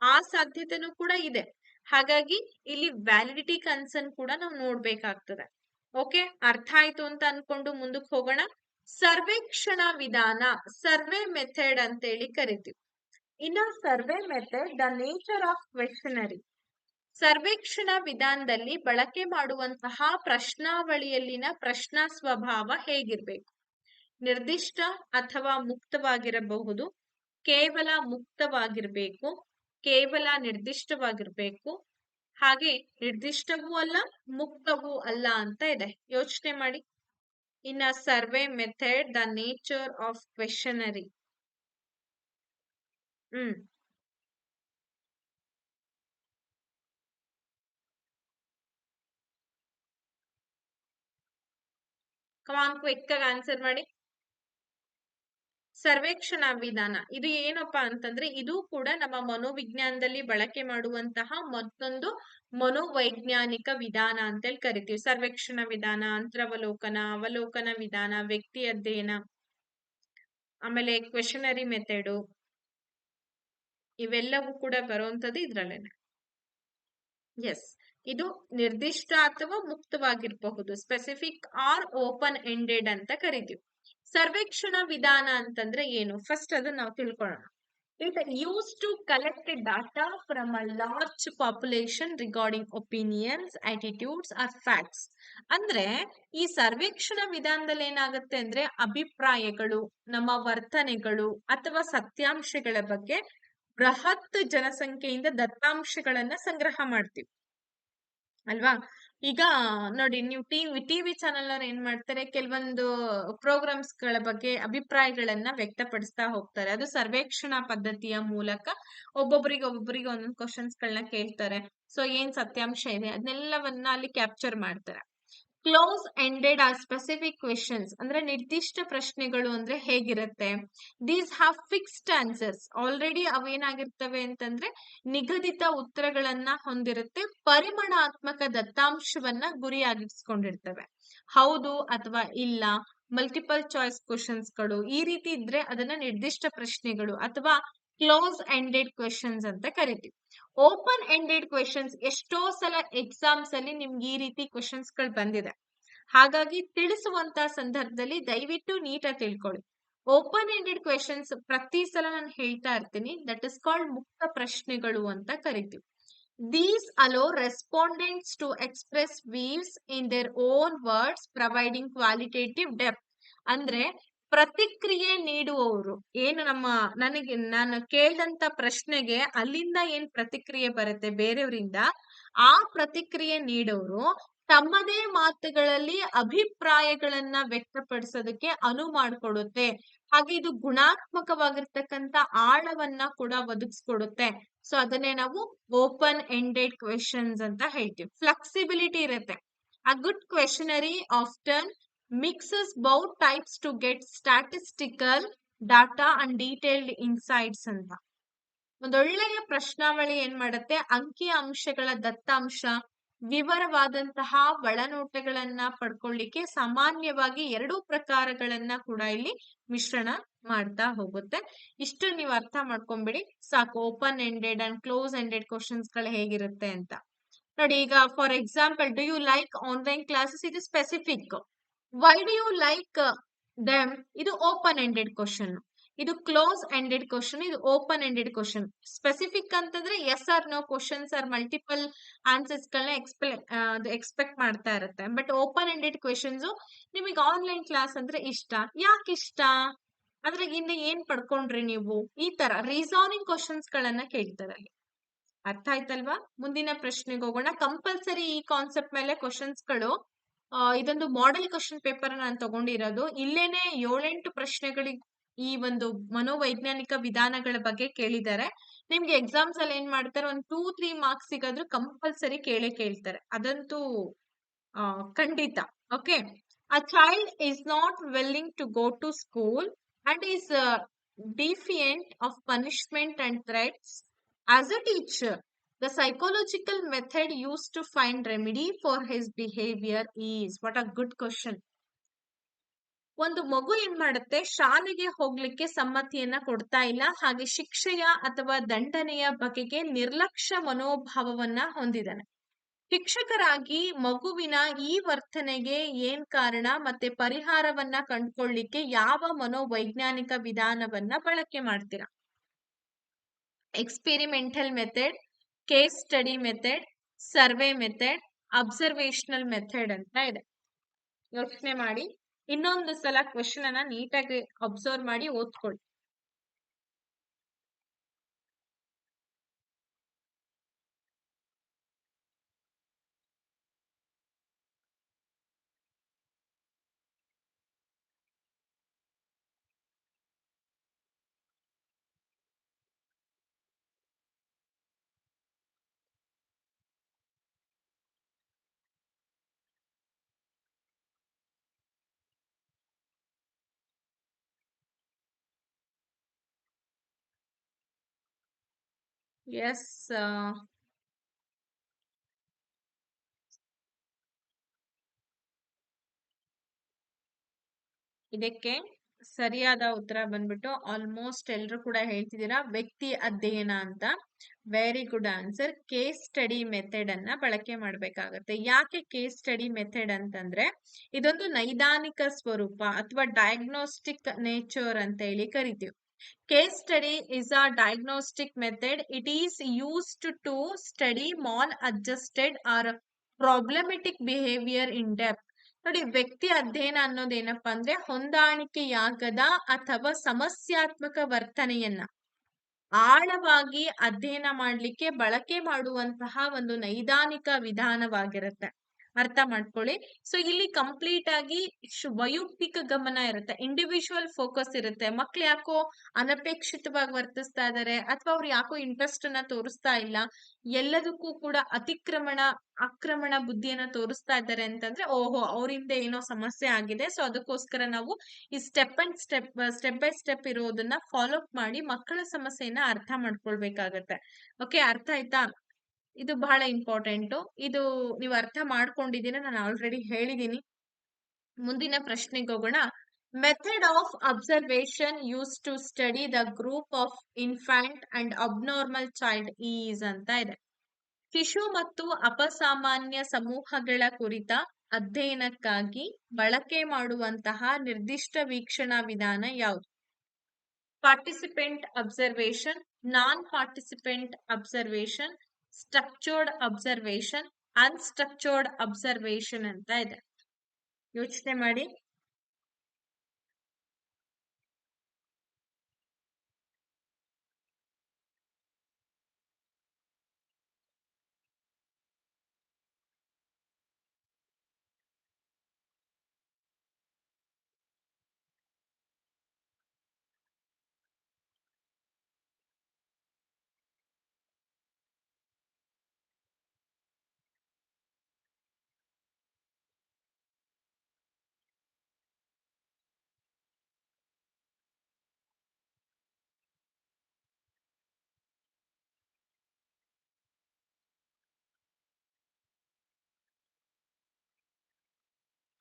ಆ ಸಾಧ್ಯತೆನೂ ಕೂಡ ಇದೆ. ಹಾಗಾಗಿ ಇಲ್ಲಿ ವ್ಯಾಲಿಡಿಟಿ ಕನ್ಸರ್ನ್ ಕೂಡ ನಾವು ನೋಡ್ಬೇಕಾಗ್ತದೆ. ಓಕೆ, ಅರ್ಥ ಆಯ್ತು ಅಂತ ಅನ್ಕೊಂಡು ಮುಂದಕ್ಕೆ ಹೋಗೋಣ. ಸರ್ವೇಕ್ಷಣಾ ವಿಧಾನ, ಸರ್ವೆ ಮೆಥಡ್ ಅಂತೇಳಿ ಕರಿತೀವಿ. ಇನ್ನ survey method the nature of questionnaire. ಸರ್ವೇಕ್ಷಣಾ ವಿಧಾನದಲ್ಲಿ ಬಳಕೆ ಮಾಡುವಂತಹ ಪ್ರಶ್ನಾವಳಿಯಲ್ಲಿನ ಪ್ರಶ್ನಾ ಸ್ವಭಾವ ಹೇಗಿರ್ಬೇಕು? ನಿರ್ದಿಷ್ಟ ಅಥವಾ ಮುಕ್ತವಾಗಿರಬಹುದು, ಕೇವಲ ಮುಕ್ತವಾಗಿರ್ಬೇಕು, ಕೇವಲ ನಿರ್ದಿಷ್ಟವಾಗಿರ್ಬೇಕು, ಹಾಗೆ ನಿರ್ದಿಷ್ಟವೂ ಅಲ್ಲ ಮುಕ್ತವೂ ಅಲ್ಲ ಅಂತ ಇದೆ. ಯೋಚನೆ ಮಾಡಿ. In a survey method the nature of questionnaire. Come on quick ಆಗಿ ಆನ್ಸರ್ ಮಾಡಿ. ಸರ್ವೇಕ್ಷಣಾ ವಿಧಾನ ಇದು ಏನಪ್ಪಾ ಅಂತಂದ್ರೆ ಇದು ಕೂಡ ನಮ್ಮ ಮನೋವಿಜ್ಞಾನದಲ್ಲಿ ಬಳಕೆ ಮಾಡುವಂತಹ ಮತ್ತೊಂದು ಮನೋವೈಜ್ಞಾನಿಕ ವಿಧಾನ ಅಂತೇಳಿ ಕರಿತೀವಿ. ಸರ್ವೇಕ್ಷಣಾ ವಿಧಾನ, ಅಂತರವಲೋಕನ, ಅವಲೋಕನ ವಿಧಾನ, ವ್ಯಕ್ತಿ ಅಧ್ಯಯನ, ಆಮೇಲೆ ಕ್ವೆಶನರಿ ಮೆಥಡು, ಇವೆಲ್ಲವೂ ಕೂಡ ಬರುವಂತದ್ದು ಇದ್ರಲ್ಲೇನೆ. ಎಸ್, ಇದು ನಿರ್ದಿಷ್ಟ ಅಥವಾ ಮುಕ್ತವಾಗಿರಬಹುದು, ಸ್ಪೆಸಿಫಿಕ್ ಆರ್ ಓಪನ್ ಎಂಡೆಡ್ ಅಂತ ಕರಿತೀವಿ. ಸರ್ವೇಕ್ಷಣಾ ವಿಧಾನ ಅಂತಂದ್ರೆ ಏನು, ಫಸ್ಟ್ ಅದನ್ನ ನಾವು ತಿಳ್ಕೊಳ್ಳೋಣ. It use to collect data from a large population regarding opinions, attitudes or facts. ಅಂದ್ರೆ ಈ ಸರ್ವೇಕ್ಷಣಾ ವಿಧಾನದಲ್ಲಿ ಏನಾಗುತ್ತೆ ಅಂದ್ರೆ ಅಭಿಪ್ರಾಯಗಳು, ನಮ್ಮ ವರ್ತನೆಗಳು ಅಥವಾ ಸತ್ಯಾಂಶಗಳ ಬಗ್ಗೆ ಬೃಹತ್ ಜನಸಂಖ್ಯೆಯಿಂದ ದತ್ತಾಂಶಗಳನ್ನ ಸಂಗ್ರಹ ಮಾಡ್ತೀವಿ ಅಲ್ವಾ. ಈಗ ನೋಡಿ, ನೀವು ಟಿವಿ ಚಾನೆಲ್ ಅವ್ರು ಏನ್ ಮಾಡ್ತಾರೆ, ಕೆಲವೊಂದು ಪ್ರೋಗ್ರಾಮ್ಸ್ ಗಳ ಬಗ್ಗೆ ಅಭಿಪ್ರಾಯಗಳನ್ನ ವ್ಯಕ್ತಪಡಿಸ್ತಾ ಹೋಗ್ತಾರೆ. ಅದು ಸರ್ವೇಕ್ಷಣಾ ಪದ್ಧತಿಯ ಮೂಲಕ ಒಬ್ಬೊಬ್ಬರಿಗೆ ಒಂದೊಂದು ಕ್ವಶನ್ಸ್ ಗಳನ್ನ ಕೇಳ್ತಾರೆ. ಸೊ ಏನ್ ಸತ್ಯಾಂಶ ಇದೆ ಅದನ್ನೆಲ್ಲವನ್ನ ಅಲ್ಲಿ ಕ್ಯಾಪ್ಚರ್ ಮಾಡ್ತಾರೆ. Close ended or specific questions ಅಂದ್ರೆ ನಿರ್ದಿಷ್ಟ ಪ್ರಶ್ನೆಗಳು ಅಂದ್ರೆ ಹೇಗಿರುತ್ತೆ, these have fixed answers. Already ಅವೇನಾಗಿರ್ತವೆ ಅಂತಂದ್ರೆ ನಿಗದಿತ ಉತ್ತರಗಳನ್ನ ಹೊಂದಿರುತ್ತೆ, ಪರಿಮಾಣಾತ್ಮಕ ದತ್ತಾಂಶವನ್ನ ಗುರಿಯಾಗಿಸ್ಕೊಂಡಿರ್ತವೆ. ಹೌದು ಅಥವಾ ಇಲ್ಲ, ಮಲ್ಟಿಪಲ್ ಚಾಯ್ಸ್ ಕ್ವಶನ್ಸ್ ಗಳು ಈ ರೀತಿ ಇದ್ರೆ ಅದನ್ನ ನಿರ್ದಿಷ್ಟ ಪ್ರಶ್ನೆಗಳು ಅಥವಾ ಕ್ಲೋಸ್ ಎಂಡೆಡ್ ಕ್ವೆಶನ್ಸ್ ಅಂತ ಕರಿತೀವಿ. ಓಪನ್ ಎಂಡೆಡ್ ಕ್ವೆಶನ್ಸ್ ಎಷ್ಟೋ ಸಲ ಎಕ್ಸಾಮ್ಸ್ ಅಲ್ಲಿ ನಿಮ್ಗೆ ಈ ರೀತಿ ಕ್ವೆಶನ್ಸ್ ಗಳು ಬಂದಿದೆ. ಹಾಗಾಗಿ ತಿಳಿಸುವಂತ ಸಂದರ್ಭದಲ್ಲಿ ದಯವಿಟ್ಟು ನೀಟಾಗಿ ತಿಳ್ಕೊಳ್ಳಿ. ಓಪನ್ ಎಂಡೆಡ್ ಕ್ವೆಶನ್ಸ್ ಪ್ರತಿ ಸಲ ನಾನು ಹೇಳ್ತಾ ಇರ್ತೀನಿ, ದಟ್ ಇಸ್ ಕಾಲ್ಡ್ ಮುಕ್ತ ಪ್ರಶ್ನೆಗಳು ಅಂತ ಕರಿತೀವಿ. These allow respondents to express views in their own words, providing qualitative depth. ಅಂದ್ರೆ ಪ್ರತಿಕ್ರಿಯೆ ನೀಡುವವರು ಏನು, ನಾನು ಕೇಳಿದಂತ ಪ್ರಶ್ನೆಗೆ ಅಲ್ಲಿಂದ ಏನ್ ಪ್ರತಿಕ್ರಿಯೆ ಬರುತ್ತೆ ಬೇರೆಯವರಿಂದ, ಆ ಪ್ರತಿಕ್ರಿಯೆ ನೀಡೋರು ತಮ್ಮದೇ ಮಾತುಗಳಲ್ಲಿ ಅಭಿಪ್ರಾಯಗಳನ್ನ ವ್ಯಕ್ತಪಡಿಸೋದಕ್ಕೆ ಅನುವು ಮಾಡಿಕೊಡುತ್ತೆ. ಹಾಗೆ ಇದು ಗುಣಾತ್ಮಕವಾಗಿರ್ತಕ್ಕಂಥ ಆಳವನ್ನ ಕೂಡ ಒದಗಿಸ್ಕೊಡುತ್ತೆ. ಸೊ ಅದನ್ನೇ ನಾವು ಓಪನ್ ಎಂಡೆಡ್ ಕ್ವೆಶನ್ಸ್ ಅಂತ ಹೇಳ್ತೀವಿ. ಫ್ಲೆಕ್ಸಿಬಿಲಿಟಿ ಇರುತ್ತೆ. A good questionnaire often mixes both types to get statistical data and detailed insights ಅಂತ. ಒಂದೊಳ್ಳೆಯ ಪ್ರಶ್ನಾವಳಿ ಏನ್ ಮಾಡುತ್ತೆ, ಅಂಕಿ ಅಂಶಗಳ ದತ್ತಾಂಶ, ವಿವರವಾದಂತಹ ಒಳನೋಟಗಳನ್ನ ಪಡ್ಕೊಳ್ಳಿಕ್ಕೆ ಸಾಮಾನ್ಯವಾಗಿ ಎರಡೂ ಪ್ರಕಾರಗಳನ್ನ ಕೂಡ ಇಲ್ಲಿ ಮಿಶ್ರಣ ಮಾಡ್ತಾ ಹೋಗುತ್ತೆ. ಇಷ್ಟು ನೀವು ಅರ್ಥ ಮಾಡ್ಕೊಂಬಿಡಿ ಸಾಕು, open ended and close ended questions ಗಳು ಹೇಗಿರುತ್ತೆ ಅಂತ. ನೋಡಿ, ಈಗ for example, do you like online classes, ಇದು specific. Why do you like them, ಇದು ಓಪನ್ ಎಂಡೆಡ್ ಕ್ವಶನ್. ಇದು ಕ್ಲೋಸ್ ಎಂಡೆಡ್ ಕ್ವಶನ್, ಇದು ಓಪನ್ ಎಂಡೆಡ್ ಕ್ವಶನ್. ಸ್ಪೆಸಿಫಿಕ್ ಅಂತಂದ್ರೆ yes or no questions or multiple answers ಗಳನ್ನ ಎಕ್ಸ್ಪೆಕ್ಟ್ ಮಾಡ್ತಾ ಇರುತ್ತೆ. ಬಟ್ ಓಪನ್ ಎಂಡೆಡ್ ಕ್ವೆಶನ್ಸ್, ನಿಮಗೆ ಆನ್ಲೈನ್ ಕ್ಲಾಸ್ ಅಂದ್ರೆ ಇಷ್ಟ, ಯಾಕೆ ಇಷ್ಟ, ಅದ್ರಾಗಿಂದ ಏನ್ ಪಡ್ಕೊಂಡ್ರಿ ನೀವು, ಈ ತರ ರೀಸಾನಿಂಗ್ ಕ್ವಶನ್ಸ್ ಗಳನ್ನ ಕೇಳ್ತಾರೆ. ಅರ್ಥ ಆಯ್ತಲ್ವಾ. ಮುಂದಿನ ಪ್ರಶ್ನೆಗೆ ಹೋಗೋಣ. ಕಂಪಲ್ಸರಿ ಈ ಕಾನ್ಸೆಪ್ಟ್ ಮೇಲೆ ಕ್ವಶನ್ಸ್ ಗಳು, ಇದೊಂದು ಮಾಡೆಲ್ ಕ್ವಶನ್ ಪೇಪರ್ ನಾನು ತಗೊಂಡಿರೋದು. ಇಲ್ಲೇನೆ 7-8 ಪ್ರಶ್ನೆಗಳಿಗೆ ಈ ಒಂದು ಮನೋವೈಜ್ಞಾನಿಕ ವಿಧಾನಗಳ ಬಗ್ಗೆ ಕೇಳಿದ್ದಾರೆ. ನಿಮ್ಗೆ ಎಕ್ಸಾಮ್ಸ್ ಅಲ್ಲಿ ಏನ್ ಮಾಡ್ತಾರೆ, ಒಂದು 2-3 ಮಾರ್ಕ್ಸ್ ಸಿಗಾದ್ರೂ ಕಂಪಲ್ಸರಿ ಕೇಳ್ತಾರೆ, ಅದಂತೂ ಖಂಡಿತ. Okay, a child is not willing to go to school and is defiant of punishment and threats. As a teacher, the psychological method used to find remedy for his behavior is. What a good question. ಒಂದು ಮಗು ಏನ್ ಮಾಡುತ್ತೆ, ಶಾಲೆಗೆ ಹೋಗ್ಲಿಕ್ಕೆ ಸಮ್ಮತಿಯನ್ನ ಕೊಡ್ತಾ ಇಲ್ಲ, ಹಾಗೆ ಶಿಕ್ಷೆಯ ಅಥವಾ ದಂಡನೆಯ ಬಗೆಗೆ ನಿರ್ಲಕ್ಷ್ಯ ಮನೋಭಾವವನ್ನ ಹೊಂದಿದ್ದಾನೆ. ಶಿಕ್ಷಕರಾಗಿ ಮಗುವಿನ ಈ ವರ್ತನೆಗೆ ಏನ್ ಕಾರಣ ಮತ್ತೆ ಪರಿಹಾರವನ್ನ ಕಂಡುಕೊಳ್ಳಿಕ್ಕೆ ಯಾವ ಮನೋವೈಜ್ಞಾನಿಕ ವಿಧಾನವನ್ನ ಬಳಕೆ ಮಾಡ್ತೀರಾ? Experimental method, case study method, survey method, observational method ಅಂತ ಇದೆ. ಯೋಚನೆ ಮಾಡಿ, ಇನ್ನೊಂದು ಸಲ ಕ್ವೆಶನ್ ಅನ್ನ ನೀಟಾಗಿ ಅಬ್ಸರ್ವ್ ಮಾಡಿ ಓದ್ಕೊಳ್ಳಿ. ಎಸ್. ಇದಕ್ಕೆ ಸರಿಯಾದ ಉತ್ತರ ಬಂದ್ಬಿಟ್ಟು ಆಲ್ಮೋಸ್ಟ್ ಎಲ್ರು ಕೂಡ ಹೇಳ್ತಿದ್ದೀರಾ, ವ್ಯಕ್ತಿ ಅಧ್ಯಯನ ಅಂತ. Very good answer. Case study method ಅನ್ನ ಬಳಕೆ ಮಾಡ್ಬೇಕಾಗತ್ತೆ. ಯಾಕೆ ಕೇಸ್ ಸ್ಟಡಿ ಮೆಥಡ್ ಅಂತಂದ್ರೆ ಇದೊಂದು ನೈದಾನಿಕ ಸ್ವರೂಪ ಅಥವಾ ಡಯಾಗ್ನೋಸ್ಟಿಕ್ ನೇಚರ್ ಅಂತ ಹೇಳಿ ಕರಿತೀವಿ. Case study is a diagnostic method. It is used to study maladjusted or problematic behavior in depth. ನೋಡಿ, ವ್ಯಕ್ತಿ ಅಧ್ಯಯನ ಅನ್ನೋದೇನಪ್ಪಾ ಅಂದ್ರೆ ಹೊಂದಾಣಿಕೆಯಾಗದ ಅಥವಾ ಸಮಸ್ಯಾತ್ಮಕ ವರ್ತನೆಯನ್ನ ಆಳವಾಗಿ ಅಧ್ಯಯನ ಮಾಡ್ಲಿಕ್ಕೆ ಬಳಕೆ ಮಾಡುವಂತಹ ಒಂದು ನೈದಾನಿಕ ವಿಧಾನವಾಗಿರುತ್ತೆ. ಅರ್ಥ ಮಾಡ್ಕೊಳ್ಳಿ. ಸೊ ಇಲ್ಲಿ ಕಂಪ್ಲೀಟ್ ಆಗಿ ವೈಯಕ್ತಿಕ ಗಮನ ಇರುತ್ತೆ, ಇಂಡಿವಿಜುವಲ್ ಫೋಕಸ್ ಇರುತ್ತೆ. ಮಕ್ಳು ಯಾಕೋ ಅನಪೇಕ್ಷಿತವಾಗಿ ವರ್ತಿಸ್ತಾ ಇದಾರೆ ಅಥವಾ ಅವ್ರು ಯಾಕೋ ಇಂಟ್ರೆಸ್ಟ್ ಅನ್ನ ತೋರಿಸ್ತಾ ಇಲ್ಲ, ಎಲ್ಲದಕ್ಕೂ ಕೂಡ ಆಕ್ರಮಣ ಬುದ್ಧಿಯನ್ನ ತೋರಿಸ್ತಾ ಇದ್ದಾರೆ ಅಂತಂದ್ರೆ ಓಹೋ ಅವರಿಂದ ಏನೋ ಸಮಸ್ಯೆ ಆಗಿದೆ. ಸೊ ಅದಕ್ಕೋಸ್ಕರ ನಾವು ಈ ಸ್ಟೆಪ್ ಬೈ ಸ್ಟೆಪ್ ಇರೋದನ್ನ ಫಾಲೋ ಅಪ್ ಮಾಡಿ ಮಕ್ಕಳ ಸಮಸ್ಯೆಯನ್ನ ಅರ್ಥ ಮಾಡ್ಕೊಳ್ಬೇಕಾಗತ್ತೆ. ಓಕೆ, ಅರ್ಥ ಆಯ್ತಾ? ಇದು ಬಹಳ ಇಂಪಾರ್ಟೆಂಟ್. ಇದು ನೀವು ಅರ್ಥ ಮಾಡ್ಕೊಂಡಿದ್ದೀರಾ, ನಾನು ಆಲ್ರೆಡಿ ಹೇಳಿದೀನಿ. ಮುಂದಿನ ಪ್ರಶ್ನೆಗೆ ಹೋಗೋಣ. Method of observation use to study the group of infant and abnormal child is ಅಂತ ಇದೆ. ಶಿಶು ಮತ್ತು ಅಪಸಾಮಾನ್ಯ ಸಮೂಹಗಳ ಕುರಿತ ಅಧ್ಯಯನಕ್ಕಾಗಿ ಬಳಕೆ ಮಾಡುವಂತಹ ನಿರ್ದಿಷ್ಟ ವೀಕ್ಷಣಾ ವಿಧಾನ ಯಾವುದು? Participant observation, non participant observation, structured observation, unstructured observation ಅಂತ ಇದೆ. ಯೋಚನೆ ಮಾಡಿ.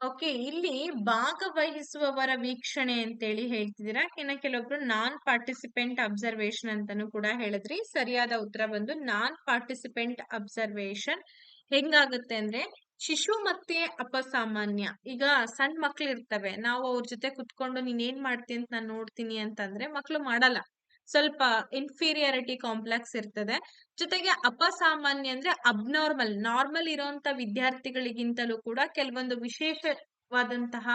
ಓಕೆ, ಇಲ್ಲಿ ಭಾಗವಹಿಸುವವರ ವೀಕ್ಷಣೆ ಅಂತೇಳಿ ಹೇಳ್ತಿದ್ದೀರಾ. ಇನ್ನು ಕೆಲವೊಬ್ರು ನಾನ್ ಪಾರ್ಟಿಸಿಪೆಂಟ್ ಅಬ್ಸರ್ವೇಷನ್ ಅಂತಾನು ಕೂಡ ಹೇಳಿದ್ರಿ. ಸರಿಯಾದ ಉತ್ತರ ಬಂದು ನಾನ್ ಪಾರ್ಟಿಸಿಪೆಂಟ್ ಅಬ್ಸರ್ವೇಷನ್. ಹೆಂಗಾಗುತ್ತೆ ಅಂದ್ರೆ ಶಿಶು ಮತ್ತೆ ಅಪಸಾಮಾನ್ಯ. ಈಗ ಸಣ್ಣ ಮಕ್ಳು ಇರ್ತವೆ, ನಾವು ಅವ್ರ ಜೊತೆ ಕುತ್ಕೊಂಡು ನೀನ್ ಏನ್ ಮಾಡ್ತೀನಿ ಅಂತ ನಾನು ನೋಡ್ತೀನಿ ಅಂತಂದ್ರೆ ಮಕ್ಳು ಮಾಡಲ್ಲ. ಸ್ವಲ್ಪ ಇನ್ಫೀರಿಯಾರಿಟಿ ಕಾಂಪ್ಲೆಕ್ಸ್ ಇರ್ತದೆ. ಜೊತೆಗೆ ಅಪಸಾಮಾನ್ಯ ಅಂದ್ರೆ ಅಬ್ನಾರ್ಮಲ್. ನಾರ್ಮಲ್ ಇರೋಂತ ವಿದ್ಯಾರ್ಥಿಗಳಿಗಿಂತಲೂ ಕೂಡ ಕೆಲವೊಂದು ವಿಶೇಷವಾದಂತಹ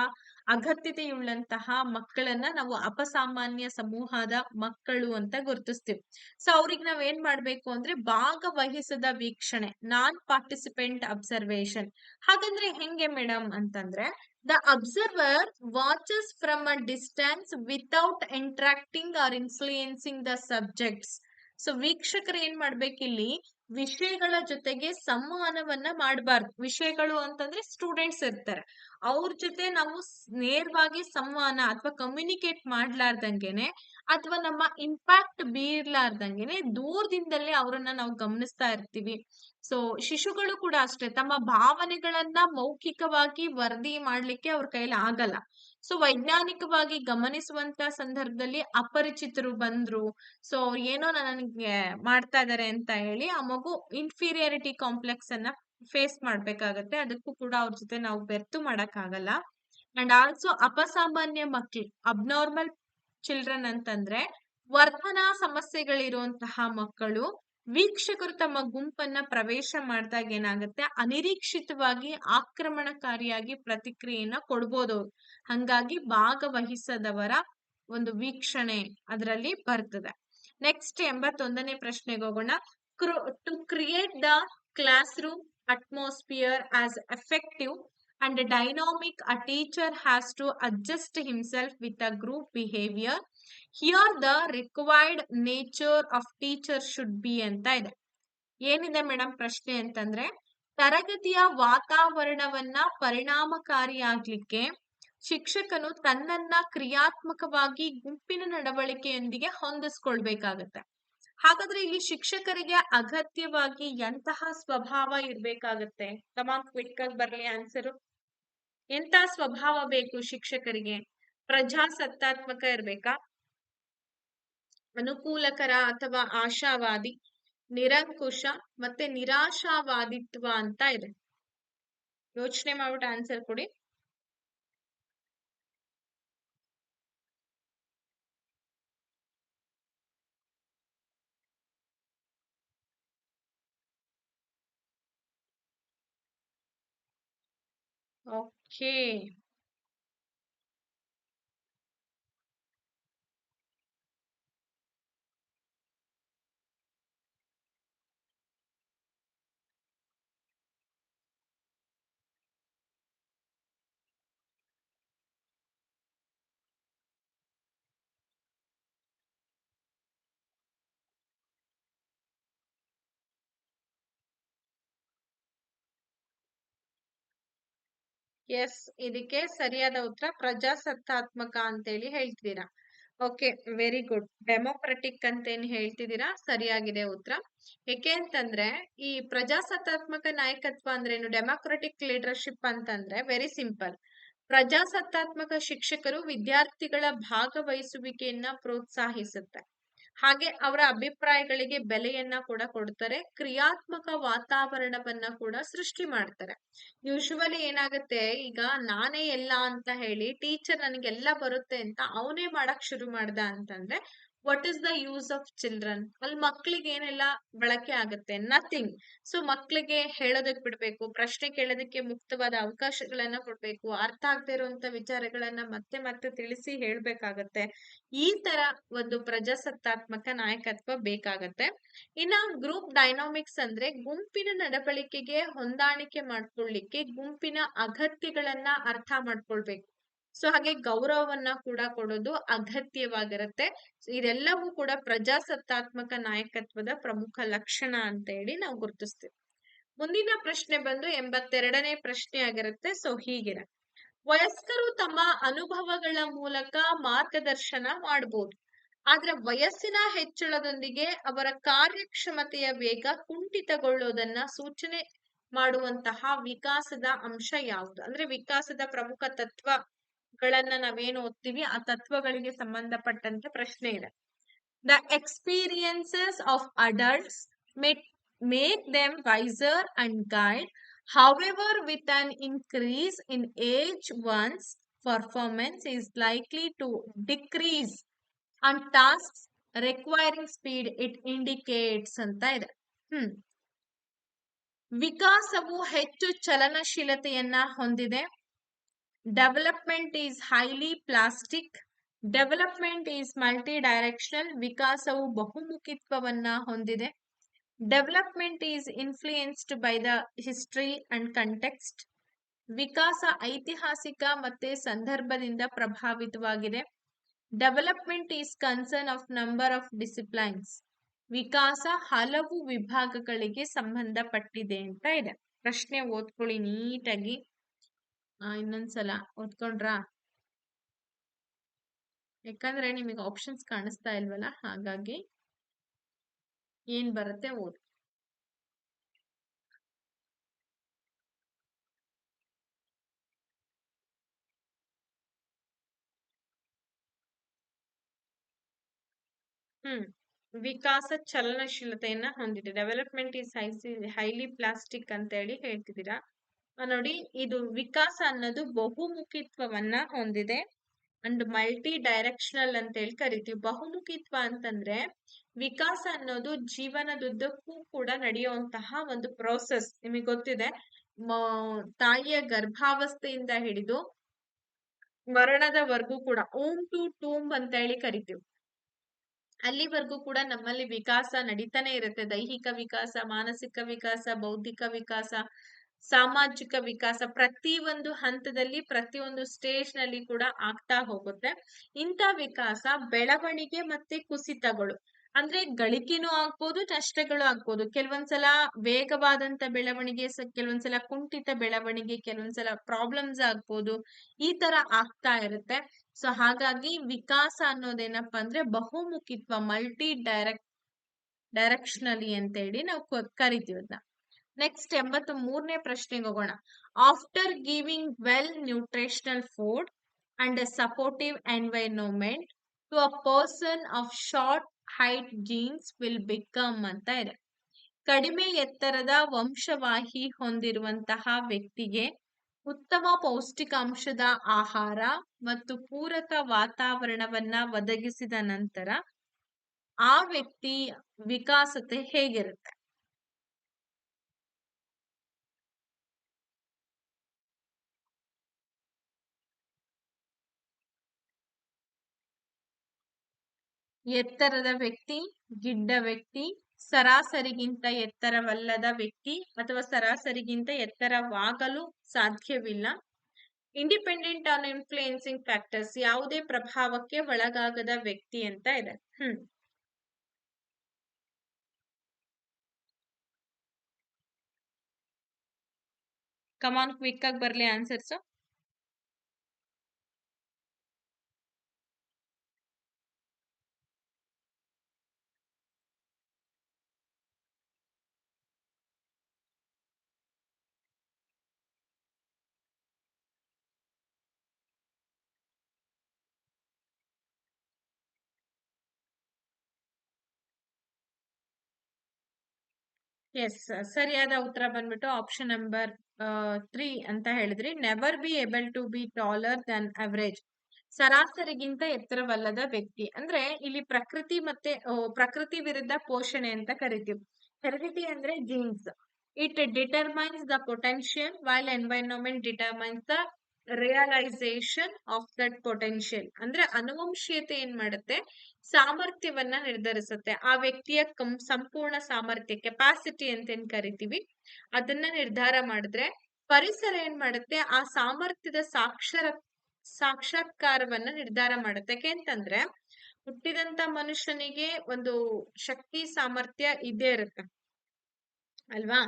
ಅಗತ್ಯತೆಯುಳ್ಳಂತಹ ಮಕ್ಕಳನ್ನ ನಾವು ಅಪಸಾಮಾನ್ಯ ಸಮೂಹದ ಮಕ್ಕಳು ಅಂತ ಗುರುತಿಸ್ತೀವಿ. ಸೊ ಅವ್ರಿಗೆ ನಾವ್ ಏನ್ ಮಾಡ್ಬೇಕು ಅಂದ್ರೆ ಭಾಗವಹಿಸದ ವೀಕ್ಷಣೆ, ನಾನ್ ಪಾರ್ಟಿಸಿಪೆಂಟ್ ಅಬ್ಸರ್ವೇಷನ್. ಹಾಗಂದ್ರೆ ಹೆಂಗೆ ಮೇಡಮ್ ಅಂತಂದ್ರೆ the observer watches from a distance without interacting or influencing the subjects. So ವೀಕ್ಷಕರು ಏನ್ ಮಾಡ್ಬೇಕಿಲ್ಲಿ ವಿಷಯಗಳ ಜೊತೆಗೆ ಸಂವಹನವನ್ನ ಮಾಡಬಾರ್ದು. ವಿಷಯಗಳು ಅಂತಂದ್ರೆ ಸ್ಟೂಡೆಂಟ್ಸ್ ಇರ್ತಾರೆ, ಅವ್ರ ಜೊತೆ ನಾವು ನೇರವಾಗಿ ಸಂವಹನ ಅಥವಾ ಕಮ್ಯುನಿಕೇಟ್ ಮಾಡ್ಲಾರ್ದಂಗೆನೆ ಅಥವಾ ನಮ್ಮ ಇಂಪ್ಯಾಕ್ಟ್ ಬೀರ್ಲಾರ್ದಂಗೆನೆ ದೂರದಿಂದಲೇ ಅವರನ್ನ ನಾವು ಗಮನಿಸ್ತಾ ಇರ್ತೀವಿ. ಸೊ ಶಿಶುಗಳು ಕೂಡ ಅಷ್ಟೇ, ತಮ್ಮ ಭಾವನೆಗಳನ್ನ ಮೌಖಿಕವಾಗಿ ವರದಿ ಮಾಡ್ಲಿಕ್ಕೆ ಅವ್ರ ಕೈಲಿ ಆಗಲ್ಲ. ಸೊ ವೈಜ್ಞಾನಿಕವಾಗಿ ಗಮನಿಸುವಂತ ಸಂದರ್ಭದಲ್ಲಿ ಅಪರಿಚಿತರು ಬಂದ್ರು, ಸೊ ಏನೋ ನನಗೆ ಮಾಡ್ತಾ ಇದಾರೆ ಅಂತ ಹೇಳಿ ಆ ಮಗು ಇನ್ಫೀರಿಯಾರಿಟಿ ಕಾಂಪ್ಲೆಕ್ಸ್ ಅನ್ನ ಫೇಸ್ ಮಾಡ್ಬೇಕಾಗತ್ತೆ. ಅದಕ್ಕೂ ಕೂಡ ಅವ್ರ ಜೊತೆ ನಾವು ಬೆರ್ತು ಮಾಡಕ್ ಆಗಲ್ಲ. ಅಂಡ್ ಆಲ್ಸೋ ಅಪಸಾಮಾನ್ಯ ಮಕ್ಳು, ಅಬ್ನಾರ್ಮಲ್ ಚಿಲ್ಡ್ರನ್ ಅಂತಂದ್ರೆ ವರ್ತನಾ ಸಮಸ್ಯೆಗಳಿರುವಂತಹ ಮಕ್ಕಳು. ವೀಕ್ಷಕರು ತಮ್ಮ ಗುಂಪನ್ನ ಪ್ರವೇಶ ಮಾಡಿದಾಗ ಏನಾಗುತ್ತೆ, ಅನಿರೀಕ್ಷಿತವಾಗಿ ಆಕ್ರಮಣಕಾರಿಯಾಗಿ ಪ್ರತಿಕ್ರಿಯೆಯನ್ನ ಕೊಡ್ಬೋದು. ಹಂಗಾಗಿ ಭಾಗವಹಿಸದವರ ಒಂದು ವೀಕ್ಷಣೆ ಅದರಲ್ಲಿ ಬರ್ತದೆ. ನೆಕ್ಸ್ಟ್ 81ನೇ ಪ್ರಶ್ನೆಗೆ ಹೋಗೋಣ. To create the classroom atmosphere as effective and dynamic, a teacher has to adjust himself with a group behavior. Here the required nature of teacher should be ಅಂತ ಇದೆ. ಏನಿದೆ ಮೇಡಮ್ ಪ್ರಶ್ನೆ ಅಂತಂದ್ರೆ ತರಗತಿಯ ವಾತಾವರಣವನ್ನ ಪರಿಣಾಮಕಾರಿಯಾಗ್ಲಿಕ್ಕೆ ಶಿಕ್ಷಕನು ತನ್ನನ್ನ ಕ್ರಿಯಾತ್ಮಕವಾಗಿ ಗುಂಪಿನ ನಡವಳಿಕೆಯೊಂದಿಗೆ ಹೊಂದಿಸ್ಕೊಳ್ಬೇಕಾಗತ್ತೆ. ಹಾಗಾದ್ರೆ ಇಲ್ಲಿ ಶಿಕ್ಷಕರಿಗೆ ಅಗತ್ಯವಾಗಿ ಎಂತಹ ಸ್ವಭಾವ ಇರ್ಬೇಕಾಗತ್ತೆ? ಕಮಾನ್ ಕ್ವಿಕ್ ಆಗಿ ಬರ್ಲಿ ಆನ್ಸರು. ಎಂತ ಸ್ವಭಾವ ಬೇಕು ಶಿಕ್ಷಕರಿಗೆ? ಪ್ರಜಾಸತ್ತಾತ್ಮಕ ಇರ್ಬೇಕಾ? ಅನುಕೂಲಕರ ಅಥವಾ ಆಶಾವಾದಿ, ನಿರಂಕುಶ ಮತ್ತೆ ನಿರಾಶಾವಾದಿತ್ವ ಅಂತ ಇದೆ. ಯೋಚನೆ ಮಾಡ್ಬಿಟ್ಟು ಆನ್ಸರ್ ಕೊಡಿ. ಓಕೆ, ಎಸ್, ಇದಕ್ಕೆ ಸರಿಯಾದ ಉತ್ತರ ಪ್ರಜಾಸತ್ತಾತ್ಮಕ ಅಂತೇಳಿ ಹೇಳ್ತಿದ್ದೀರಾ. Okay, very good. ಡೆಮೋಕ್ರೆಟಿಕ್ ಅಂತ ಏನ್ ಹೇಳ್ತಿದ್ದೀರಾ, ಸರಿಯಾಗಿದೆ ಉತ್ತರ. ಏಕೆ ಅಂತಂದ್ರೆ ಈ ಪ್ರಜಾಸತ್ತಾತ್ಮಕ ನಾಯಕತ್ವ ಅಂದ್ರೇನು, ಡೆಮೋಕ್ರೆಟಿಕ್ ಲೀಡರ್ಶಿಪ್ ಅಂತಂದ್ರೆ ವೆರಿ ಸಿಂಪಲ್. ಪ್ರಜಾಸತ್ತಾತ್ಮಕ ಶಿಕ್ಷಕರು ವಿದ್ಯಾರ್ಥಿಗಳ ಭಾಗವಹಿಸುವಿಕೆಯನ್ನ ಪ್ರೋತ್ಸಾಹಿಸುತ್ತೆ. ಹಾಗೆ ಅವರ ಅಭಿಪ್ರಾಯಗಳಿಗೆ ಬೆಲೆಯನ್ನ ಕೂಡ ಕೊಡ್ತಾರೆ. ಕ್ರಿಯಾತ್ಮಕ ವಾತಾವರಣವನ್ನ ಕೂಡ ಸೃಷ್ಟಿ ಮಾಡ್ತಾರೆ. ಯೂಶುವಲಿ ಏನಾಗುತ್ತೆ, ಈಗ ನಾನೇ ಎಲ್ಲ ಅಂತ ಹೇಳಿ ಟೀಚರ್ ನನಗೆಲ್ಲ ಬರುತ್ತೆ ಅಂತ ಅವನೇ ಮಾಡಕ್ ಶುರು ಮಾಡ್ದ ಅಂತಂದ್ರೆ what is the use of children? ಅಲ್ಲಿ ಮಕ್ಳಿಗೆ ಏನೆಲ್ಲ ಬಳಕೆ ಆಗುತ್ತೆ? ನಥಿಂಗ್. ಸೊ ಮಕ್ಳಿಗೆ ಹೇಳೋದಕ್ ಬಿಡ್ಬೇಕು, ಪ್ರಶ್ನೆ ಕೇಳೋದಕ್ಕೆ ಮುಕ್ತವಾದ ಅವಕಾಶಗಳನ್ನ ಕೊಡ್ಬೇಕು, ಅರ್ಥ ಆಗದೆ ಇರುವಂತ ವಿಚಾರಗಳನ್ನ ಮತ್ತೆ ಮತ್ತೆ ತಿಳಿಸಿ ಹೇಳ್ಬೇಕಾಗತ್ತೆ. ಈ ತರ ಒಂದು ಪ್ರಜಾಸತ್ತಾತ್ಮಕ ನಾಯಕತ್ವ ಬೇಕಾಗತ್ತೆ. ಇನ್ನ ಗ್ರೂಪ್ ಡೈನಾಮಿಕ್ಸ್ ಅಂದ್ರೆ ಗುಂಪಿನ ನಡವಳಿಕೆಗೆ ಹೊಂದಾಣಿಕೆ ಮಾಡ್ಕೊಳ್ಳಿಕ್ಕೆ ಗುಂಪಿನ ಅಗತ್ಯಗಳನ್ನ ಅರ್ಥ ಮಾಡ್ಕೊಳ್ಬೇಕು. ಸೊ ಹಾಗೆ ಗೌರವವನ್ನ ಕೂಡ ಕೊಡೋದು ಅಗತ್ಯವಾಗಿರುತ್ತೆ. ಇದೆಲ್ಲವೂ ಕೂಡ ಪ್ರಜಾಸತ್ತಾತ್ಮಕ ನಾಯಕತ್ವದ ಪ್ರಮುಖ ಲಕ್ಷಣ ಅಂತ ಹೇಳಿ ನಾವು ಗುರುತಿಸ್ತೀವಿ. ಮುಂದಿನ ಪ್ರಶ್ನೆ ಬಂದು 82ನೇ ಪ್ರಶ್ನೆ ಆಗಿರುತ್ತೆ. ಸೊ ಹೀಗಿದೆ, ವಯಸ್ಕರು ತಮ್ಮ ಅನುಭವಗಳ ಮೂಲಕ ಮಾರ್ಗದರ್ಶನ ಮಾಡಬಹುದು, ಆದ್ರೆ ವಯಸ್ಸಿನ ಹೆಚ್ಚಳದೊಂದಿಗೆ ಅವರ ಕಾರ್ಯಕ್ಷಮತೆಯ ವೇಗ ಕುಂಠಿತಗೊಳ್ಳೋದನ್ನ ಸೂಚನೆ ಮಾಡುವಂತಹ ವಿಕಾಸದ ಅಂಶ ಯಾವುದು? ಅಂದ್ರೆ ವಿಕಾಸದ ಪ್ರಮುಖ ತತ್ವಗಳನ್ನ ನಾವೇನು ಓದ್ತೀವಿ ಆ ತತ್ವಗಳಿಗೆ ಸಂಬಂಧಪಟ್ಟಂತ ಪ್ರಶ್ನೆ ಇದೆ. The experiences of adults make them wiser and guide. However, with an increase in age, one's performance is likely to decrease on tasks requiring speed, it indicates ಅಂತ ಇದೆ. ವಿಕಾಸವು ಹೆಚ್ಚು ಚಲನಶೀಲತೆಯನ್ನ ಹೊಂದಿದೆ. Development is highly plastic. Development is multidirectional. ವಿಕಾಸವು ಬಹುಮುಖಿತ್ವವನ್ನ ಹೊಂದಿದೆ. Development is influenced by the history and context. ವಿಕಾಸ ಐತಿಹಾಸಿಕ ಮತ್ತೆ ಸಂದರ್ಭದಿಂದ ಪ್ರಭಾವಿತವಾಗಿದೆ. Development is concern of number of disciplines. ವಿಕಾಸ ಹಲವು ವಿಭಾಗಗಳಿಗೆ ಸಂಬಂಧಪಟ್ಟಿದೆ ಅಂತ ಇದೆ. ಪ್ರಶ್ನೆ ಓದ್ಕೊಳ್ಳಿ ನೀಟಾಗಿ. ಇನ್ನೊಂದ್ಸಲ ಓದ್ಕೊಂಡ್ರಾ? ಯಾಕಂದ್ರೆ ನಿಮಗೆ ಆಪ್ಷನ್ಸ್ ಕಾಣಿಸ್ತಾ ಇಲ್ವಲ್ಲ, ಹಾಗಾಗಿ ಏನ್ ಬರುತ್ತೆ ಓದಿ. ವಿಕಾಸ ಚಲನಶೀಲತೆಯನ್ನ ಹೊಂದಿದೆ. ಡೆವಲಪ್ಮೆಂಟ್ ಈಸ್ ಹೈಲಿ ಪ್ಲಾಸ್ಟಿಕ್ ಅಂತ ಹೇಳಿ ಹೇಳ್ತಿದ್ದೀರಾ. ನೋಡಿ, ಇದು ವಿಕಾಸ ಅನ್ನೋದು ಬಹುಮುಖಿತ್ವವನ್ನ ಹೊಂದಿದೆ ಅಂಡ್ ಮಲ್ಟಿ ಡೈರೆಕ್ಷನಲ್ ಅಂತ ಹೇಳಿ ಕರಿತೀವಿ. ಬಹುಮುಖಿತ್ವ ಅಂತಂದ್ರೆ ವಿಕಾಸ ಅನ್ನೋದು ಜೀವನದುದ್ದಕ್ಕೂ ಕೂಡ ನಡೆಯುವಂತಹ ಒಂದು ಪ್ರೋಸೆಸ್. ನಿಮಗೆ ಗೊತ್ತಿದೆ, ತಾಯಿಯ ಗರ್ಭಾವಸ್ಥೆಯಿಂದ ಹಿಡಿದು ಮರಣದವರೆಗೂ ಕೂಡ ಓಮ್ ಟು ಟೂಂಬ್ ಅಂತ ಹೇಳಿ ಕರಿತೀವಿ. ಅಲ್ಲಿವರೆಗೂ ಕೂಡ ನಮ್ಮಲ್ಲಿ ವಿಕಾಸ ನಡೀತಾನೆ ಇರುತ್ತೆ. ದೈಹಿಕ ವಿಕಾಸ, ಮಾನಸಿಕ ವಿಕಾಸ, ಬೌದ್ಧಿಕ ವಿಕಾಸ, ಸಾಮಾಜಿಕ ವಿಕಾಸ ಪ್ರತಿ ಒಂದು ಹಂತದಲ್ಲಿ ಪ್ರತಿಯೊಂದು ಸ್ಟೇಜ್ ನಲ್ಲಿ ಕೂಡ ಆಗ್ತಾ ಹೋಗುತ್ತೆ. ಇಂಥ ವಿಕಾಸ ಬೆಳವಣಿಗೆ ಮತ್ತೆ ಕುಸಿತಗಳು ಅಂದ್ರೆ ಗಳಿಕೆನೂ ಆಗ್ಬೋದು, ನಷ್ಟಗಳು ಆಗ್ಬೋದು. ಕೆಲವೊಂದ್ಸಲ ವೇಗವಾದಂತ ಬೆಳವಣಿಗೆ, ಕೆಲವೊಂದ್ಸಲ ಕುಂಠಿತ ಬೆಳವಣಿಗೆ, ಕೆಲವೊಂದ್ಸಲ ಪ್ರಾಬ್ಲಮ್ಸ್ ಆಗ್ಬೋದು. ಈ ತರ ಆಗ್ತಾ ಇರುತ್ತೆ. ಸೊ ಹಾಗಾಗಿ ವಿಕಾಸ ಅನ್ನೋದೇನಪ್ಪಾ ಅಂದ್ರೆ ಬಹುಮುಖಿತ್ವ, ಮಲ್ಟಿ ಡೈರೆಕ್ಟ್ ಡೈರೆಕ್ಷನಲಿ ಅಂತ ಹೇಳಿ ನಾವು ಕರಿತೀವಿ ಅದನ್ನ. ನೆಕ್ಸ್ಟ್ 83ನೇ ಪ್ರಶ್ನೆಗೆ ಹೋಗೋಣ. After giving well nutritional food and a supportive environment to a person of short height genes will become ಅಂತ ಇದೆ. ಕಡಿಮೆ ಎತ್ತರದ ವಂಶವಾಹಿ ಹೊಂದಿರುವಂತಹ ವ್ಯಕ್ತಿಗೆ ಉತ್ತಮ ಪೌಷ್ಟಿಕಾಂಶದ ಆಹಾರ ಮತ್ತು ಪೂರಕ ವಾತಾವರಣವನ್ನ ಒದಗಿಸಿದ ನಂತರ ಆ ವ್ಯಕ್ತಿ ವಿಕಾಸತೆ ಹೇಗಿರುತ್ತೆ? ಎತ್ತರದ ವ್ಯಕ್ತಿ, ಗಿಡ್ಡ ವ್ಯಕ್ತಿ, ಸರಾಸರಿಗಿಂತ ಎತ್ತರವಲ್ಲದ ವ್ಯಕ್ತಿ ಅಥವಾ ಸರಾಸರಿಗಿಂತ ಎತ್ತರವಾಗಲು ಸಾಧ್ಯವಿಲ್ಲ, ಇಂಡಿಪೆಂಡೆಂಟ್ ಆನ್ ಇನ್ಫ್ಲೂಯೆನ್ಸಿಂಗ್ ಫ್ಯಾಕ್ಟರ್ಸ್, ಯಾವುದೇ ಪ್ರಭಾವಕ್ಕೆ ಒಳಗಾಗದ ವ್ಯಕ್ತಿ ಅಂತ ಇದೆ. ಕಮಾನ್ ಕ್ವಿಕ್ ಆಗಿ ಬರ್ಲಿ ಆನ್ಸರ್ಸ್. ಎಸ್, ಸರಿಯಾದ ಉತ್ತರ ಬಂದ್ಬಿಟ್ಟು ಆಪ್ಷನ್ ನಂಬರ್ 3 ಅಂತ ಹೇಳಿದ್ರಿ. Never be able to be taller than average, ಸರಾಸರಿಗಿಂತ ಎತ್ತರವಲ್ಲದ ವ್ಯಕ್ತಿ. ಅಂದ್ರೆ ಇಲ್ಲಿ ಪ್ರಕೃತಿ ಮತ್ತೆ ಪ್ರಕೃತಿ ವಿರುದ್ಧ ಪೋಷಣೆ ಅಂತ ಕರಿತೀವಿ. ಹೆರಿಡಿಟಿ ಅಂದ್ರೆ genes. It determines the potential while environment determines the realization of that potential. ಅಂದ್ರೆ ಅನುವಂಶೀಯತೆ ಏನ್ ಮಾಡುತ್ತೆ, ಸಾಮರ್ಥ್ಯವನ್ನ ನಿರ್ಧರಿಸುತ್ತೆ. ಆ ವ್ಯಕ್ತಿಯ ಸಂಪೂರ್ಣ ಸಾಮರ್ಥ್ಯ, ಕೆಪಾಸಿಟಿ ಅಂತ ಏನ್ ಕರಿತೀವಿ, ಅದನ್ನ ನಿರ್ಧಾರ ಮಾಡಿದ್ರೆ ಪರಿಸರ ಏನ್ ಮಾಡುತ್ತೆ, ಆ ಸಾಮರ್ಥ್ಯದ ಸಾಕ್ಷಾತ್ಕಾರವನ್ನ ನಿರ್ಧಾರ ಮಾಡುತ್ತೆ. ಯಾಕೆಂತಂದ್ರೆ ಹುಟ್ಟಿದಂತ ಮನುಷ್ಯನಿಗೆ ಒಂದು ಶಕ್ತಿ ಸಾಮರ್ಥ್ಯ ಇದ್ದೇ ಇರುತ್ತೆ ಅಲ್ವಾ?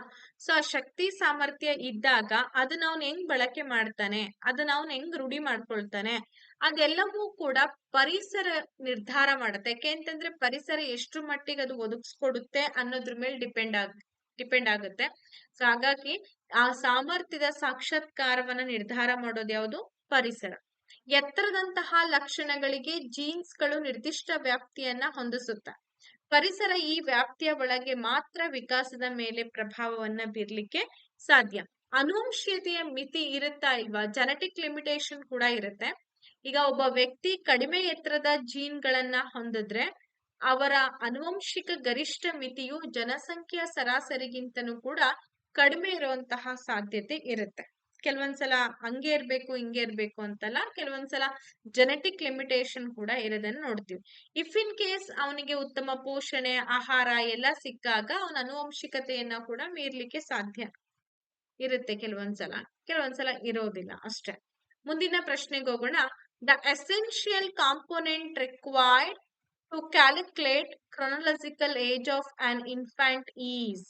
ಸೊ ಆ ಶಕ್ತಿ ಸಾಮರ್ಥ್ಯ ಇದ್ದಾಗ ಅದನ್ನ ಅವ್ನ್ ಹೆಂಗ್ ಬಳಕೆ ಮಾಡ್ತಾನೆ, ಅದನ್ನ ಅವ್ನ್ ಹೆಂಗ್ ರೂಢಿ ಮಾಡ್ಕೊಳ್ತಾನೆ, ಅದೆಲ್ಲವೂ ಕೂಡ ಪರಿಸರ ನಿರ್ಧಾರ ಮಾಡುತ್ತೆ. ಯಾಕೆಂತಂದ್ರೆ ಪರಿಸರ ಎಷ್ಟು ಮಟ್ಟಿಗೆ ಅದು ಒದಗಿಸ್ಕೊಡುತ್ತೆ ಅನ್ನೋದ್ರ ಮೇಲೆ ಡಿಪೆಂಡ್ ಆಗುತ್ತೆ. ಸೊ ಹಾಗಾಗಿ ಆ ಸಾಮರ್ಥ್ಯದ ಸಾಕ್ಷಾತ್ಕಾರವನ್ನ ನಿರ್ಧಾರ ಮಾಡೋದು ಯಾವುದು? ಪರಿಸರ. ಎತ್ತರದಂತಹ ಲಕ್ಷಣಗಳಿಗೆ ಜೀನ್ಸ್ಗಳು ನಿರ್ದಿಷ್ಟ ವ್ಯಾಪ್ತಿಯನ್ನ ಹೊಂದಿಸುತ್ತೆ. ಪರಿಸರ ಈ ವ್ಯಾಪ್ತಿಯ ಒಳಗೆ ಮಾತ್ರ ವಿಕಾಸದ ಮೇಲೆ ಪ್ರಭಾವವನ್ನ ಬೀರ್ಲಿಕ್ಕೆ ಸಾಧ್ಯ. ಅನುವಂಶೀಯತೆಯ ಮಿತಿ ಇರುತ್ತಾ ಇಲ್ವಾ? ಜೆನೆಟಿಕ್ ಲಿಮಿಟೇಷನ್ ಕೂಡ ಇರುತ್ತೆ. ಈಗ ಒಬ್ಬ ವ್ಯಕ್ತಿ ಕಡಿಮೆ ಎತ್ತರದ ಜೀನ್ಗಳನ್ನ ಹೊಂದಿದ್ರೆ ಅವರ ಅನುವಂಶಿಕ ಗರಿಷ್ಠ ಮಿತಿಯು ಜನಸಂಖ್ಯೆಯ ಸರಾಸರಿಗಿಂತನೂ ಕೂಡ ಕಡಿಮೆ ಇರುವಂತಹ ಸಾಧ್ಯತೆ ಇರುತ್ತೆ. ಕೆಲವೊಂದ್ಸಲ ಹಂಗೆ ಇರ್ಬೇಕು ಹಿಂಗೆ ಇರ್ಬೇಕು ಅಂತಲ್ಲ, ಕೆಲವೊಂದ್ಸಲ ಜೆನೆಟಿಕ್ ಲಿಮಿಟೇಷನ್ ಕೂಡ ಇರೋದನ್ನ ನೋಡ್ತೀವಿ. ಇಫ್ ಇನ್ ಕೇಸ್ ಅವನಿಗೆ ಉತ್ತಮ ಪೋಷಣೆ, ಆಹಾರ ಎಲ್ಲ ಸಿಕ್ಕಾಗ ಅವನ ಅನುವಂಶಿಕತೆಯನ್ನ ಕೂಡ ಮೀರ್ಲಿಕ್ಕೆ ಸಾಧ್ಯ ಇರುತ್ತೆ. ಕೆಲವೊಂದ್ಸಲ ಇರೋದಿಲ್ಲ ಅಷ್ಟೇ. ಮುಂದಿನ ಪ್ರಶ್ನೆಗೆ ಹೋಗೋಣ. The essential component required to calculate chronological age of an infant is,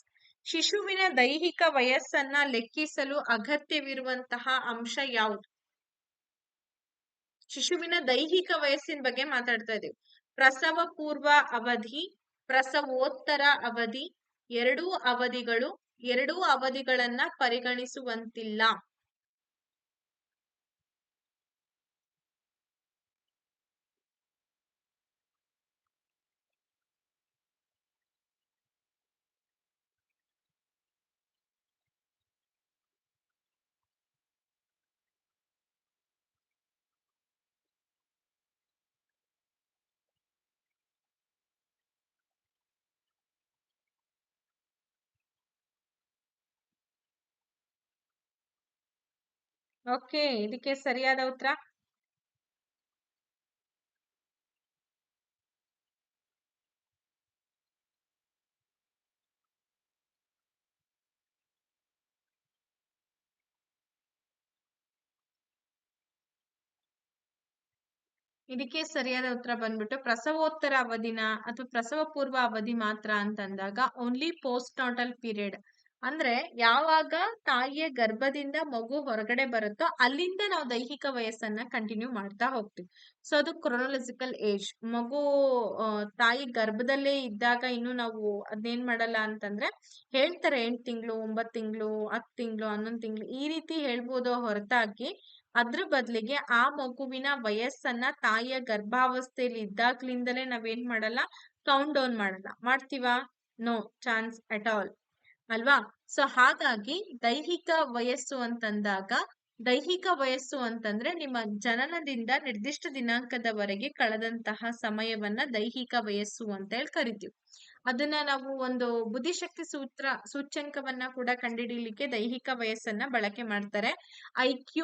ಶಿಶುವಿನ ದೈಹಿಕ ವಯಸ್ಸನ್ನ ಲೆಕ್ಕಿಸಲು ಅಗತ್ಯವಿರುವಂತಹ ಅಂಶ ಯಾವುದು? ಶಿಶುವಿನ ದೈಹಿಕ ವಯಸ್ಸಿನ ಬಗ್ಗೆ ಮಾತಾಡ್ತಾ ಇದೀವಿ. ಪ್ರಸವ ಪೂರ್ವ ಅವಧಿ, ಪ್ರಸವೋತ್ತರ ಅವಧಿ, ಎರಡೂ ಅವಧಿಗಳನ್ನ ಪರಿಗಣಿಸುವಂತಿಲ್ಲ. ಓಕೆ, ಇದಕ್ಕೆ ಸರಿಯಾದ ಉತ್ತರ ಬಂದ್ಬಿಟ್ಟು ಪ್ರಸವೋತ್ತರ ಅವಧಿನ ಅಥವಾ ಪ್ರಸವ ಪೂರ್ವ ಅವಧಿ ಮಾತ್ರ ಅಂತಂದಾಗ ಓನ್ಲಿ ಪೋಸ್ಟ್ ನಾಟಲ್ ಪೀರಿಯಡ್ ಅಂದ್ರೆ ಯಾವಾಗ ತಾಯಿಯ ಗರ್ಭದಿಂದ ಮಗು ಹೊರಗಡೆ ಬರುತ್ತೋ ಅಲ್ಲಿಂದ ನಾವು ದೈಹಿಕ ವಯಸ್ಸನ್ನ ಕಂಟಿನ್ಯೂ ಮಾಡ್ತಾ ಹೋಗ್ತೀವಿ. ಸೊ ಅದು ಕ್ರೊನಾಲಜಿಕಲ್ ಏಜ್. ಮಗು ತಾಯಿ ಗರ್ಭದಲ್ಲೇ ಇದ್ದಾಗ ಇನ್ನು ನಾವು ಅದ್ನೇನ್ ಮಾಡಲ್ಲ ಅಂತಂದ್ರೆ ಹೇಳ್ತಾರೆ 8 ತಿಂಗಳು, 9 ತಿಂಗಳು, 10 ತಿಂಗಳು, 11 ತಿಂಗಳು ಈ ರೀತಿ ಹೇಳ್ಬೋದು ಹೊರತಾಗಿ ಅದ್ರ ಬದಲಿಗೆ ಆ ಮಗುವಿನ ವಯಸ್ಸನ್ನ ತಾಯಿಯ ಗರ್ಭಾವಸ್ಥೆಯಲ್ಲಿ ಇದ್ದಾಗ್ಲಿಂದಲೇ ನಾವೇನ್ ಮಾಡಲ್ಲ, ಕೌಂಟ್ ಡೌನ್ ಮಾಡಲ್ಲ. ಮಾಡ್ತೀವಾ? ನೋ ಚಾನ್ಸ್ ಅಟ್ ಆಲ್ ಅಲ್ವಾ? ಸೊ ಹಾಗಾಗಿ ದೈಹಿಕ ವಯಸ್ಸು ಅಂತಂದಾಗ, ದೈಹಿಕ ವಯಸ್ಸು ಅಂತಂದ್ರೆ ನಿಮ್ಮ ಜನನದಿಂದ ನಿರ್ದಿಷ್ಟ ದಿನಾಂಕದವರೆಗೆ ಕಳೆದಂತಹ ಸಮಯವನ್ನ ದೈಹಿಕ ವಯಸ್ಸು ಅಂತ ಹೇಳಿ ಕರಿತೀವಿ. ಅದನ್ನ ನಾವು ಒಂದು ಬುದ್ಧಿಶಕ್ತಿ ಸೂಚ್ಯಂಕವನ್ನ ಕೂಡ ಕಂಡುಹಿಡಿಯಲಿಕ್ಕೆ ದೈಹಿಕ ವಯಸ್ಸನ್ನ ಬಳಕೆ ಮಾಡ್ತಾರೆ. IQ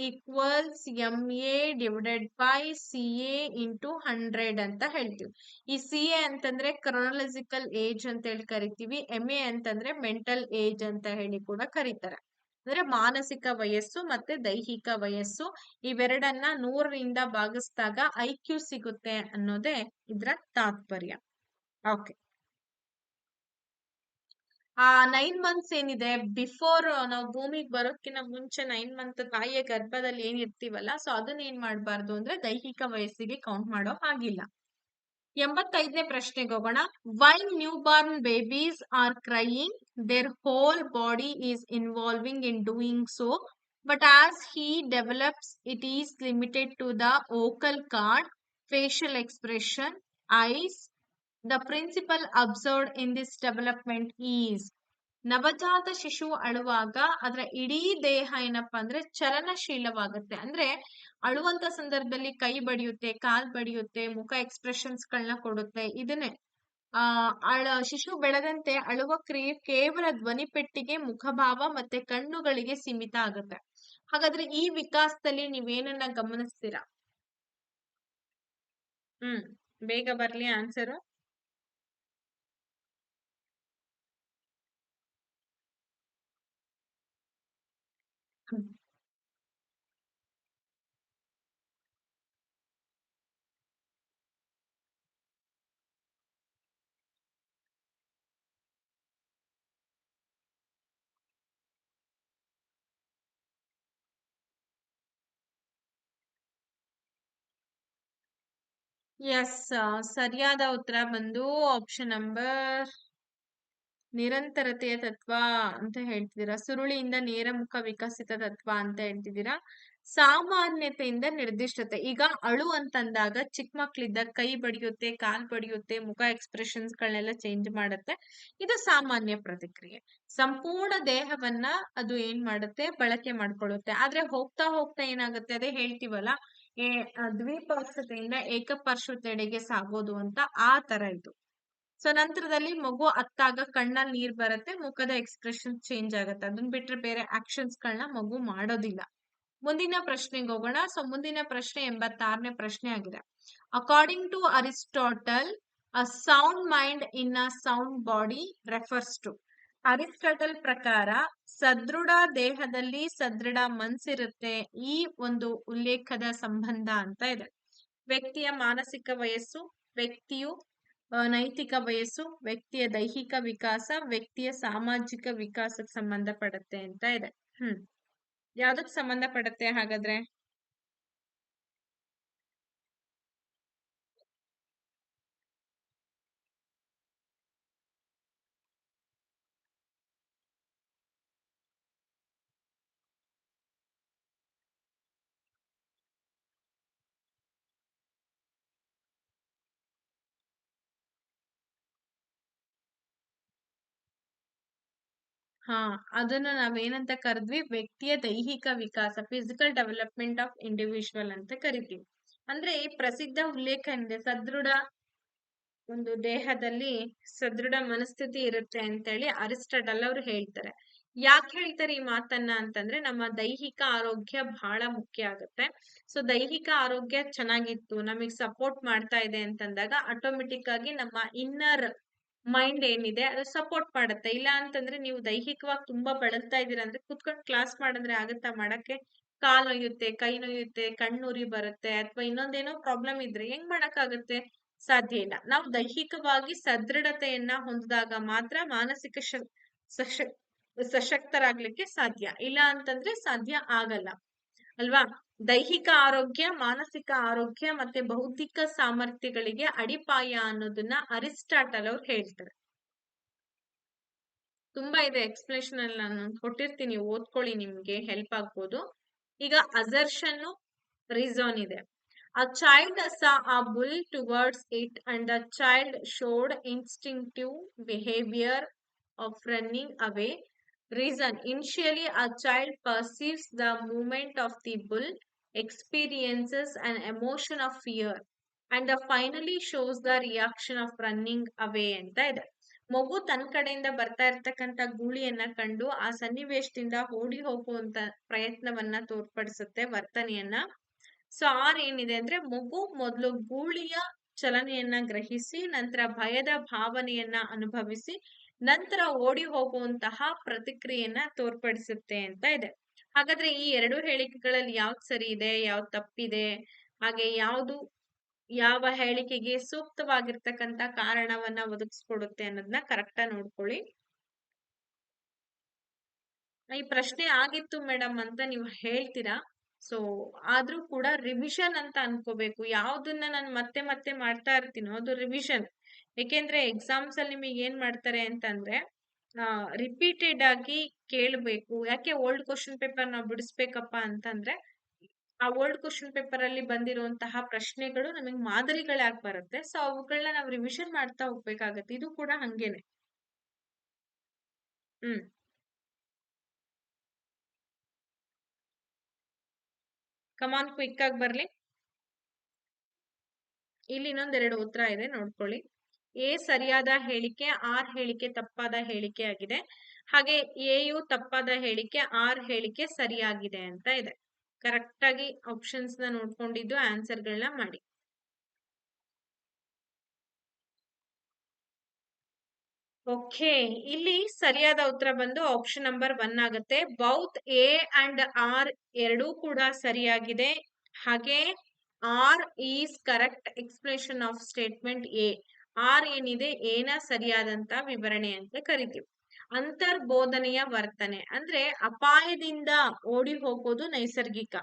equals MA divided by CA into 100 ಅಂತ ಹೇಳ್ತೀವಿ. ಈ CA ಅಂತಂದ್ರೆ ಕ್ರೊನಾಲಜಿಕಲ್ ಏಜ್ ಅಂತ ಹೇಳಿ ಕರಿತೀವಿ. MA ಅಂತಂದ್ರೆ ಮೆಂಟಲ್ ಏಜ್ ಅಂತ ಹೇಳಿ ಕೂಡ ಕರೀತಾರೆ. ಅಂದ್ರೆ ಮಾನಸಿಕ ವಯಸ್ಸು ಮತ್ತೆ ದೈಹಿಕ ವಯಸ್ಸು ಇವೆರಡನ್ನ 100ರಿಂದ ಭಾಗಿಸಿದಾಗ IQ ಸಿಗುತ್ತೆ ಅನ್ನೋದೇ ಇದ್ರ ತಾತ್ಪರ್ಯ. ಓಕೆ. ಆ 9 ಮಂತ್ಸ್ ಏನಿದೆ ಬಿಫೋರ್ ನಾವು ಭೂಮಿಗೆ ಬರೋಕ್ಕಿಂತ ಮುಂಚೆ 9 ಮಂತ್ ತಾಯಿಯ ಗರ್ಭದಲ್ಲಿ ಏನ್ ಇರ್ತೀವಲ್ಲ, ಸೊ ಅದನ್ನ ಏನ್ ಮಾಡ್ಬಾರ್ದು ಅಂದ್ರೆ ದೈಹಿಕ ವಯಸ್ಸಿಗೆ ಕೌಂಟ್ ಮಾಡೋ ಹಾಗಿಲ್ಲ. 85ನೇ ಪ್ರಶ್ನೆಗೆ ಹೋಗೋಣ. Why newborn babies are crying, their whole body is involving in doing so, but as he develops it is limited to the vocal cord, facial expression, eyes. The principle observed in this development is. ನವಜಾತ ಶಿಶು ಅಳುವಾಗ ಅದರ ಇಡೀ ದೇಹ ಏನಪ್ಪಾ ಅಂದ್ರೆ ಚಲನಶೀಲವಾಗುತ್ತೆ. ಅಂದ್ರೆ ಅಳುವಂತ ಸಂದರ್ಭದಲ್ಲಿ ಕೈ ಬಡಿಯುತ್ತೆ, ಕಾಲ್ ಬಡಿಯುತ್ತೆ, ಮುಖ ಎಕ್ಸ್ಪ್ರೆಷನ್ಸ್ ಗಳನ್ನ ಕೊಡುತ್ತೆ. ಇದನ್ನೇ ಶಿಶು ಬೆಳೆದಂತೆ ಅಳುವ ಕ್ರಿಯೆ ಕೇವಲ ಧ್ವನಿ ಪೆಟ್ಟಿಗೆ, ಮುಖಭಾವ ಮತ್ತೆ ಕಣ್ಣುಗಳಿಗೆ ಸೀಮಿತ ಆಗುತ್ತೆ. ಹಾಗಾದ್ರೆ ಈ ವಿಕಾಸದಲ್ಲಿ ನೀವೇನನ್ನ ಗಮನಿಸ್ತೀರಾ? ಬೇಗ ಬರ್ಲಿ ಆನ್ಸರು. ಎಸ್, ಸರಿಯಾದ ಉತ್ತರ ಬಂದು ಆಪ್ಷನ್ ನಂಬರ್ ನಿರಂತರತೆಯ ತತ್ವ ಅಂತ ಹೇಳ್ತಿದ್ದೀರಾ. ಸುರುಳಿಯಿಂದ ನೇರ ಮುಖ ವಿಕಸಿತ ತತ್ವ ಅಂತ ಹೇಳ್ತಿದ್ದೀರಾ. ಸಾಮಾನ್ಯತೆಯಿಂದ ನಿರ್ದಿಷ್ಟತೆ. ಈಗ ಅಳು ಅಂತಂದಾಗ ಚಿಕ್ಕ ಮಕ್ಳಿದ್ದಾಗ ಕೈ ಬಡಿಯುತ್ತೆ, ಕಾಲ್ ಬಡಿಯುತ್ತೆ, ಮುಖ ಎಕ್ಸ್ಪ್ರೆಷನ್ಸ್ ಗಳನ್ನೆಲ್ಲ ಚೇಂಜ್ ಮಾಡುತ್ತೆ. ಇದು ಸಾಮಾನ್ಯ ಪ್ರತಿಕ್ರಿಯೆ. ಸಂಪೂರ್ಣ ದೇಹವನ್ನ ಅದು ಏನ್ ಮಾಡುತ್ತೆ, ಬಳಕೆ ಮಾಡ್ಕೊಳ್ಳುತ್ತೆ. ಆದ್ರೆ ಹೋಗ್ತಾ ಹೋಗ್ತಾ ಏನಾಗುತ್ತೆ, ಅದೇ ಹೇಳ್ತೀವಲ್ಲ, ದ್ವಿಪಾರ್ಶ್ವತೆಯಿಂದ ಏಕಪಾರ್ಶ್ವತೆಡೆಗೆ ಸಾಗೋದು ಅಂತ, ಆ ತರ ಇದು. ಸೊ ನಂತರದಲ್ಲಿ ಮಗು ಅತ್ತಾಗ ಕಣ್ಣಲ್ಲಿ ನೀರ್ ಬರುತ್ತೆ, ಮುಖದ ಎಕ್ಸ್ಪ್ರೆಷನ್ ಚೇಂಜ್ ಆಗುತ್ತೆ. ಅದನ್ನ ಬಿಟ್ರೆ ಬೇರೆ ಆಕ್ಷನ್ಸ್ ಗಳನ್ನ ಮಗು ಮಾಡೋದಿಲ್ಲ. ಮುಂದಿನ ಪ್ರಶ್ನೆಗೆ ಹೋಗೋಣ. ಸೊ ಮುಂದಿನ ಪ್ರಶ್ನೆ 86ನೇ ಪ್ರಶ್ನೆ ಆಗಿದೆ. According to Aristotle, a sound mind in a sound body refers to. Aristotle ಪ್ರಕಾರ ಸದೃಢ ದೇಹದಲ್ಲಿ ಸದೃಢ ಮನ್ಸಿರುತ್ತೆ. ಈ ಒಂದು ಉಲ್ಲೇಖದ ಸಂಬಂಧ ಅಂತ ಇದೆ. ವ್ಯಕ್ತಿಯ ಮಾನಸಿಕ ವಯಸ್ಸು, ವ್ಯಕ್ತಿಯು ನೈತಿಕ ವಯಸ್ಸು, ವ್ಯಕ್ತಿಯ ದೈಹಿಕ ವಿಕಾಸ, ವ್ಯಕ್ತಿಯ ಸಾಮಾಜಿಕ ವಿಕಾಸಕ್ಕೆ ಸಂಬಂಧಪಡುತ್ತೆ ಅಂತ ಇದೆ. ಯಾವ್ದಕ್ ಸಂಬಂಧಪಡುತ್ತೆ ಹಾಗಾದ್ರೆ? ಹಾ, ಅದನ್ನ ನಾವೇನಂತ ಕರೆದ್ವಿ? ವ್ಯಕ್ತಿಯ ದೈಹಿಕ ವಿಕಾಸ, ಫಿಸಿಕಲ್ ಡೆವಲಪ್ಮೆಂಟ್ ಆಫ್ ಇಂಡಿವಿಜುವಲ್ ಅಂತ ಕರಿತೀವಿ. ಅಂದ್ರೆ ಈ ಪ್ರಸಿದ್ಧ ಉಲ್ಲೇಖ ಏನಿದೆ, ಸದೃಢ ಒಂದು ದೇಹದಲ್ಲಿ ಸದೃಢ ಮನಸ್ಥಿತಿ ಇರುತ್ತೆ ಅಂತ ಹೇಳಿ ಅರಿಸ್ಟಾಟಲ್ ಅವರು ಹೇಳ್ತಾರೆ. ಯಾಕೆ ಹೇಳ್ತಾರೆ ಈ ಮಾತನ್ನ ಅಂತಂದ್ರೆ, ನಮ್ಮ ದೈಹಿಕ ಆರೋಗ್ಯ ಬಹಳ ಮುಖ್ಯ ಆಗುತ್ತೆ. ಸೊ ದೈಹಿಕ ಆರೋಗ್ಯ ಚೆನ್ನಾಗಿತ್ತು, ನಮಗ್ ಸಪೋರ್ಟ್ ಮಾಡ್ತಾ ಇದೆ ಅಂತಂದಾಗ ಆಟೋಮೆಟಿಕ್ ಆಗಿ ನಮ್ಮ ಇನ್ನರ್ ಮೈಂಡ್ ಏನಿದೆ ಅದು ಸಪೋರ್ಟ್ ಮಾಡುತ್ತೆ. ಇಲ್ಲ ಅಂತಂದ್ರೆ ನೀವು ದೈಹಿಕವಾಗಿ ತುಂಬಾ ಬಳಲ್ತಾ ಇದ್ದೀರಾ ಅಂದ್ರೆ ಕುತ್ಕೊಂಡು ಕ್ಲಾಸ್ ಮಾಡಂದ್ರೆ ಆಗತ್ತಾ ಮಾಡಕ್ಕೆ? ಕಾಲ್ ನೋಯುತ್ತೆ, ಕೈ ನೋಯುತ್ತೆ, ಕಣ್ಣುರಿ ಬರುತ್ತೆ, ಅಥವಾ ಇನ್ನೊಂದೇನೋ ಪ್ರಾಬ್ಲಮ್ ಇದ್ರೆ ಹೆಂಗ್ ಮಾಡಕ್ಕಾಗತ್ತೆ? ಸಾಧ್ಯ ಇಲ್ಲ. ನಾವು ದೈಹಿಕವಾಗಿ ಸದೃಢತೆಯನ್ನ ಹೊಂದಿದಾಗ ಮಾತ್ರ ಮಾನಸಿಕ ಸಶಕ್ತರಾಗ್ಲಿಕ್ಕೆ ಸಾಧ್ಯ. ಇಲ್ಲ ಅಂತಂದ್ರೆ ಸಾಧ್ಯ ಆಗಲ್ಲ ಅಲ್ವಾ? ದೈಹಿಕ ಆರೋಗ್ಯ, ಮಾನಸಿಕ ಆರೋಗ್ಯ ಮತ್ತೆ ಬೌದ್ಧಿಕ ಸಾಮರ್ಥ್ಯಗಳಿಗೆ ಅಡಿಪಾಯ ಅನ್ನೋದನ್ನ ಅರಿಸ್ಟಾಟಲ್ ಅವ್ರು ಹೇಳ್ತಾರೆ. ತುಂಬಾ ಇದೆ ಎಕ್ಸ್ಪ್ಲನೇಷನ್ ಅಲ್ಲಿ ನಾನು ಕೊಟ್ಟಿರ್ತೀನಿ, ಓದ್ಕೊಳ್ಳಿ, ನಿಮ್ಗೆ ಹೆಲ್ಪ್ ಆಗ್ಬೋದು. ಈಗ ಅಸರ್ಷನ್, ರೀಸನ್ ಇದೆ. A child saw a bull towards it and the child showed instinctive behavior of running away. Reason: initially a child perceives the movement of the bull, experiences an emotion of fear, and finally shows the reaction of running away ಅಂತ ಇದೆ. ಮಗು ತನ್ನ ಕಡೆಯಿಂದ ಬರ್ತಾ ಇರ್ತಕ್ಕಂಥ ಗೂಳಿಯನ್ನ ಕಂಡು ಆ ಸನ್ನಿವೇಶದಿಂದ ಓಡಿ ಹೋಗುವಂತ ಪ್ರಯತ್ನವನ್ನ ತೋರ್ಪಡಿಸುತ್ತೆ, ವರ್ತನೆಯನ್ನ. ಸೊ ಆರ್ ಏನಿದೆ ಅಂದ್ರೆ ಮಗು ಮೊದಲು ಗೂಳಿಯ ಚಲನೆಯನ್ನ ಗ್ರಹಿಸಿ ನಂತರ ಭಯದ ಭಾವನೆಯನ್ನ ಅನುಭವಿಸಿ ನಂತರ ಓಡಿ ಹೋಗುವಂತಹ ಪ್ರತಿಕ್ರಿಯೆಯನ್ನ ತೋರ್ಪಡಿಸುತ್ತೆ ಅಂತ ಇದೆ. ಹಾಗಾದ್ರೆ ಈ ಎರಡು ಹೇಳಿಕೆಗಳಲ್ಲಿ ಯಾವ್ದು ಸರಿ ಇದೆ, ಯಾವ್ದು ತಪ್ಪಿದೆ, ಹಾಗೆ ಯಾವ ಹೇಳಿಕೆಗೆ ಸೂಕ್ತವಾಗಿರ್ತಕ್ಕಂಥ ಕಾರಣವನ್ನ ಒದಗಿಸ್ಕೊಡುತ್ತೆ ಅನ್ನೋದನ್ನ ಕರೆಕ್ಟ್ ಆಗಿ ನೋಡ್ಕೊಳ್ಳಿ. ಈ ಪ್ರಶ್ನೆ ಆಗಿತ್ತು ಮೇಡಮ್ ಅಂತ ನೀವು ಹೇಳ್ತೀರಾ, ಸೊ ಆದ್ರೂ ಕೂಡ ರಿವಿಷನ್ ಅಂತ ಅನ್ಕೋಬೇಕು. ಯಾವ್ದನ್ನ ನಾನು ಮತ್ತೆ ಮತ್ತೆ ಮಾಡ್ತಾ ಇರ್ತೀನೋ ಅದು ರಿವಿಷನ್. ಯಾಕೆಂದ್ರೆ ಎಕ್ಸಾಮ್ಸ್ ಅಲ್ಲಿ ನಿಮಗೆ ಏನ್ ಮಾಡ್ತಾರೆ ಅಂತಂದ್ರೆ ರಿಪೀಟೆಡ್ ಆಗಿ ಕೇಳಬೇಕು. ಯಾಕೆ ಓಲ್ಡ್ ಕ್ವಶನ್ ಪೇಪರ್ ನಾವು ಬಿಡಿಸ್ಬೇಕಪ್ಪ ಅಂತಂದ್ರೆ ಆ ಓಲ್ಡ್ ಕ್ವಶನ್ ಪೇಪರ್ ಅಲ್ಲಿ ಬಂದಿರುವಂತಹ ಪ್ರಶ್ನೆಗಳು ನಮಗೆ ಮಾದರಿಗಳಾಗಿ ಬರುತ್ತೆ. ಸೊ ಅವುಗಳನ್ನ ನಾವು ರಿವಿಷನ್ ಮಾಡ್ತಾ ಹೋಗ್ಬೇಕಾಗತ್ತೆ. ಇದು ಕೂಡ ಹಂಗೇನೆ. ಕಮಾನ್ ಕ್ವಿಕ್ ಆಗಿ ಬರ್ಲಿ. ಇಲ್ಲಿ ಇನ್ನೊಂದೆರಡು ಉತ್ತರ ಇದೆ, ನೋಡ್ಕೊಳ್ಳಿ. ಎ ಸರಿಯಾದ ಹೇಳಿಕೆ, ಆರ್ ಹೇಳಿಕೆ ತಪ್ಪಾದ ಹೇಳಿಕೆ ಆಗಿದೆ. ಹಾಗೆ ಎ ಯು ತಪ್ಪಾದ ಹೇಳಿಕೆ, ಆರ್ ಹೇಳಿಕೆ ಸರಿಯಾಗಿದೆ ಅಂತ ಇದೆ. ಕರೆಕ್ಟ್ ಆಗಿ ಆಪ್ಷನ್ಸ್ ನ ನೋಡ್ಕೊಂಡಿದ್ದು ಆನ್ಸರ್ ಗಳನ್ನ ಮಾಡಿ. ಓಕೆ, ಇಲ್ಲಿ ಸರಿಯಾದ ಉತ್ತರ ಬಂದು ಆಪ್ಷನ್ ನಂಬರ್ 1 ಆಗುತ್ತೆ. ಬೌತ್ ಎ ಅಂಡ್ ಆರ್ ಎರಡೂ ಕೂಡ ಸರಿಯಾಗಿದೆ. ಹಾಗೆ R is correct explanation of statement A. R ಏನಿದೆ ಏನ ಸರಿಯಾದಂತ ವಿವರಣೆ ಅಂತ ಕರಿತೀವಿ. ಅಂತರ್ಬೋಧನೆಯ ವರ್ತನೆ ಅಂದ್ರೆ ಅಪಾಯದಿಂದ ಓಡಿ ಹೋಗೋದು ನೈಸರ್ಗಿಕ,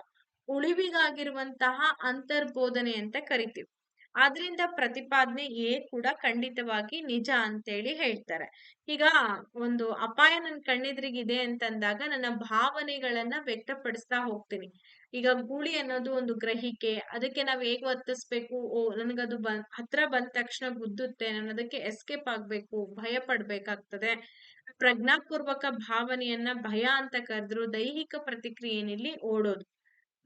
ಉಳಿವಿಗಾಗಿರುವಂತಹ ಅಂತರ್ಬೋಧನೆ ಅಂತ ಕರಿತೀವಿ. ಆದ್ರಿಂದ ಪ್ರತಿಪಾದನೆ ಎ ಕೂಡ ಖಂಡಿತವಾಗಿ ನಿಜ ಅಂತೇಳಿ ಹೇಳ್ತಾರೆ. ಈಗ ಒಂದು ಅಪಾಯ ನನ್ನ ಕಣ್ಣೆದ್ರಿಗಿದೆ ಅಂತಂದಾಗ ನನ್ನ ಭಾವನೆಗಳನ್ನ ವ್ಯಕ್ತಪಡಿಸ್ತಾ ಹೋಗ್ತೀನಿ. ಈಗ ಗೂಳಿ ಅನ್ನೋದು ಒಂದು ಗ್ರಹಿಕೆ, ಅದಕ್ಕೆ ನಾವ್ ಹೇಗ್ ವರ್ತಿಸ್ಬೇಕು, ನನಗದು ಹತ್ರ ಬಂದ ತಕ್ಷಣ ಗುದ್ದುತ್ತೆ, ನಾನು ಅದಕ್ಕೆ ಎಸ್ಕೇಪ್ ಆಗ್ಬೇಕು, ಭಯ ಪಡ್ಬೇಕಾಗ್ತದೆ. ಪ್ರಜ್ಞಾಪೂರ್ವಕ ಭಾವನೆಯನ್ನ ಭಯ ಅಂತ ಕರೆದ್ರು, ದೈಹಿಕ ಪ್ರತಿಕ್ರಿಯೆಯಲ್ಲಿ ಓಡೋದು.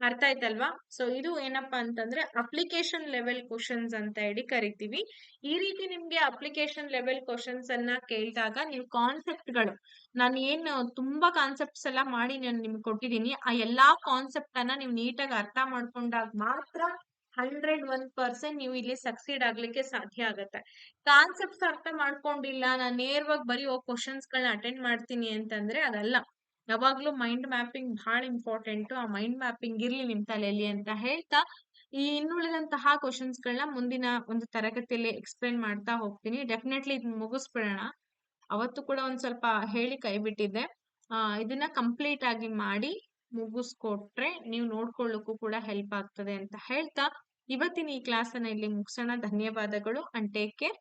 ಅರ್ಥ ಆಯ್ತಲ್ವಾ? ಸೊ ಇದು ಏನಪ್ಪಾ ಅಂತಂದ್ರೆ ಅಪ್ಲಿಕೇಶನ್ ಲೆವೆಲ್ ಕ್ವಶನ್ಸ್ ಅಂತ ಹೇಳಿ ಕರಿತೀವಿ. ಈ ರೀತಿ ನಿಮ್ಗೆ ಅಪ್ಲಿಕೇಶನ್ ಲೆವೆಲ್ ಕ್ವಶನ್ಸ್ ಅನ್ನ ಕೇಳಿದಾಗ ನೀವು ಕಾನ್ಸೆಪ್ಟ್ಗಳು, ನಾನು ಏನು ತುಂಬಾ ಕಾನ್ಸೆಪ್ಟ್ಸ್ ಎಲ್ಲ ಮಾಡಿ ನಾನು ನಿಮ್ಗೆ ಕೊಟ್ಟಿದ್ದೀನಿ, ಆ ಎಲ್ಲಾ ಕಾನ್ಸೆಪ್ಟ್ ಅನ್ನ ನೀವು ನೀಟಾಗಿ ಅರ್ಥ ಮಾಡ್ಕೊಂಡಾಗ ಮಾತ್ರ 101% ನೀವು ಇಲ್ಲಿ ಸಕ್ಸೀಡ್ ಆಗ್ಲಿಕ್ಕೆ ಸಾಧ್ಯ ಆಗತ್ತೆ. ಕಾನ್ಸೆಪ್ಟ್ಸ್ ಅರ್ಥ ಮಾಡ್ಕೊಂಡಿಲ್ಲ, ನಾನು ನೇರವಾಗಿ ಬರೀ ಕ್ವಶನ್ಸ್ ಗಳನ್ನ ಅಟೆಂಡ್ ಮಾಡ್ತೀನಿ ಅಂತಂದ್ರೆ ಅದಲ್ಲ. ಯಾವಾಗ್ಲೂ ಮೈಂಡ್ ಮ್ಯಾಪಿಂಗ್ ಬಹಳ ಇಂಪಾರ್ಟೆಂಟ್. ಆ ಮೈಂಡ್ ಮ್ಯಾಪಿಂಗ್ ಇರ್ಲಿ ನಿಮ್ ತಲೆಯಲ್ಲಿ ಅಂತ ಹೇಳ್ತಾ ಈ ಇನ್ನುಳಿದಂತಹ ಕ್ವಶನ್ಸ್ ಗಳನ್ನ ಮುಂದಿನ ಒಂದು ತರಗತಿಯಲ್ಲಿ ಎಕ್ಸ್ಪ್ಲೇನ್ ಮಾಡ್ತಾ ಹೋಗ್ತೀನಿ. ಡೆಫಿನೆಟ್ಲಿ ಇದನ್ನ ಮುಗಿಸ್ಬಿಡೋಣ. ಅವತ್ತು ಕೂಡ ಒಂದ್ ಸ್ವಲ್ಪ ಹೇಳಿ ಕೈ ಬಿಟ್ಟಿದ್ದೆ. ಇದನ್ನ ಕಂಪ್ಲೀಟ್ ಆಗಿ ಮಾಡಿ ಮುಗಿಸ್ಕೊಟ್ರೆ ನೀವು ನೋಡ್ಕೊಳ್ಳೋಕ್ಕೂ ಕೂಡ ಹೆಲ್ಪ್ ಆಗ್ತದೆ ಅಂತ ಹೇಳ್ತಾ ಇವತ್ತಿನ ಈ ಕ್ಲಾಸ್ ಅನ್ನ ಇಲ್ಲಿ ಮುಗಿಸೋಣ. ಧನ್ಯವಾದಗಳು ಅಂಡ್ ಟೇಕ್ ಕೇರ್.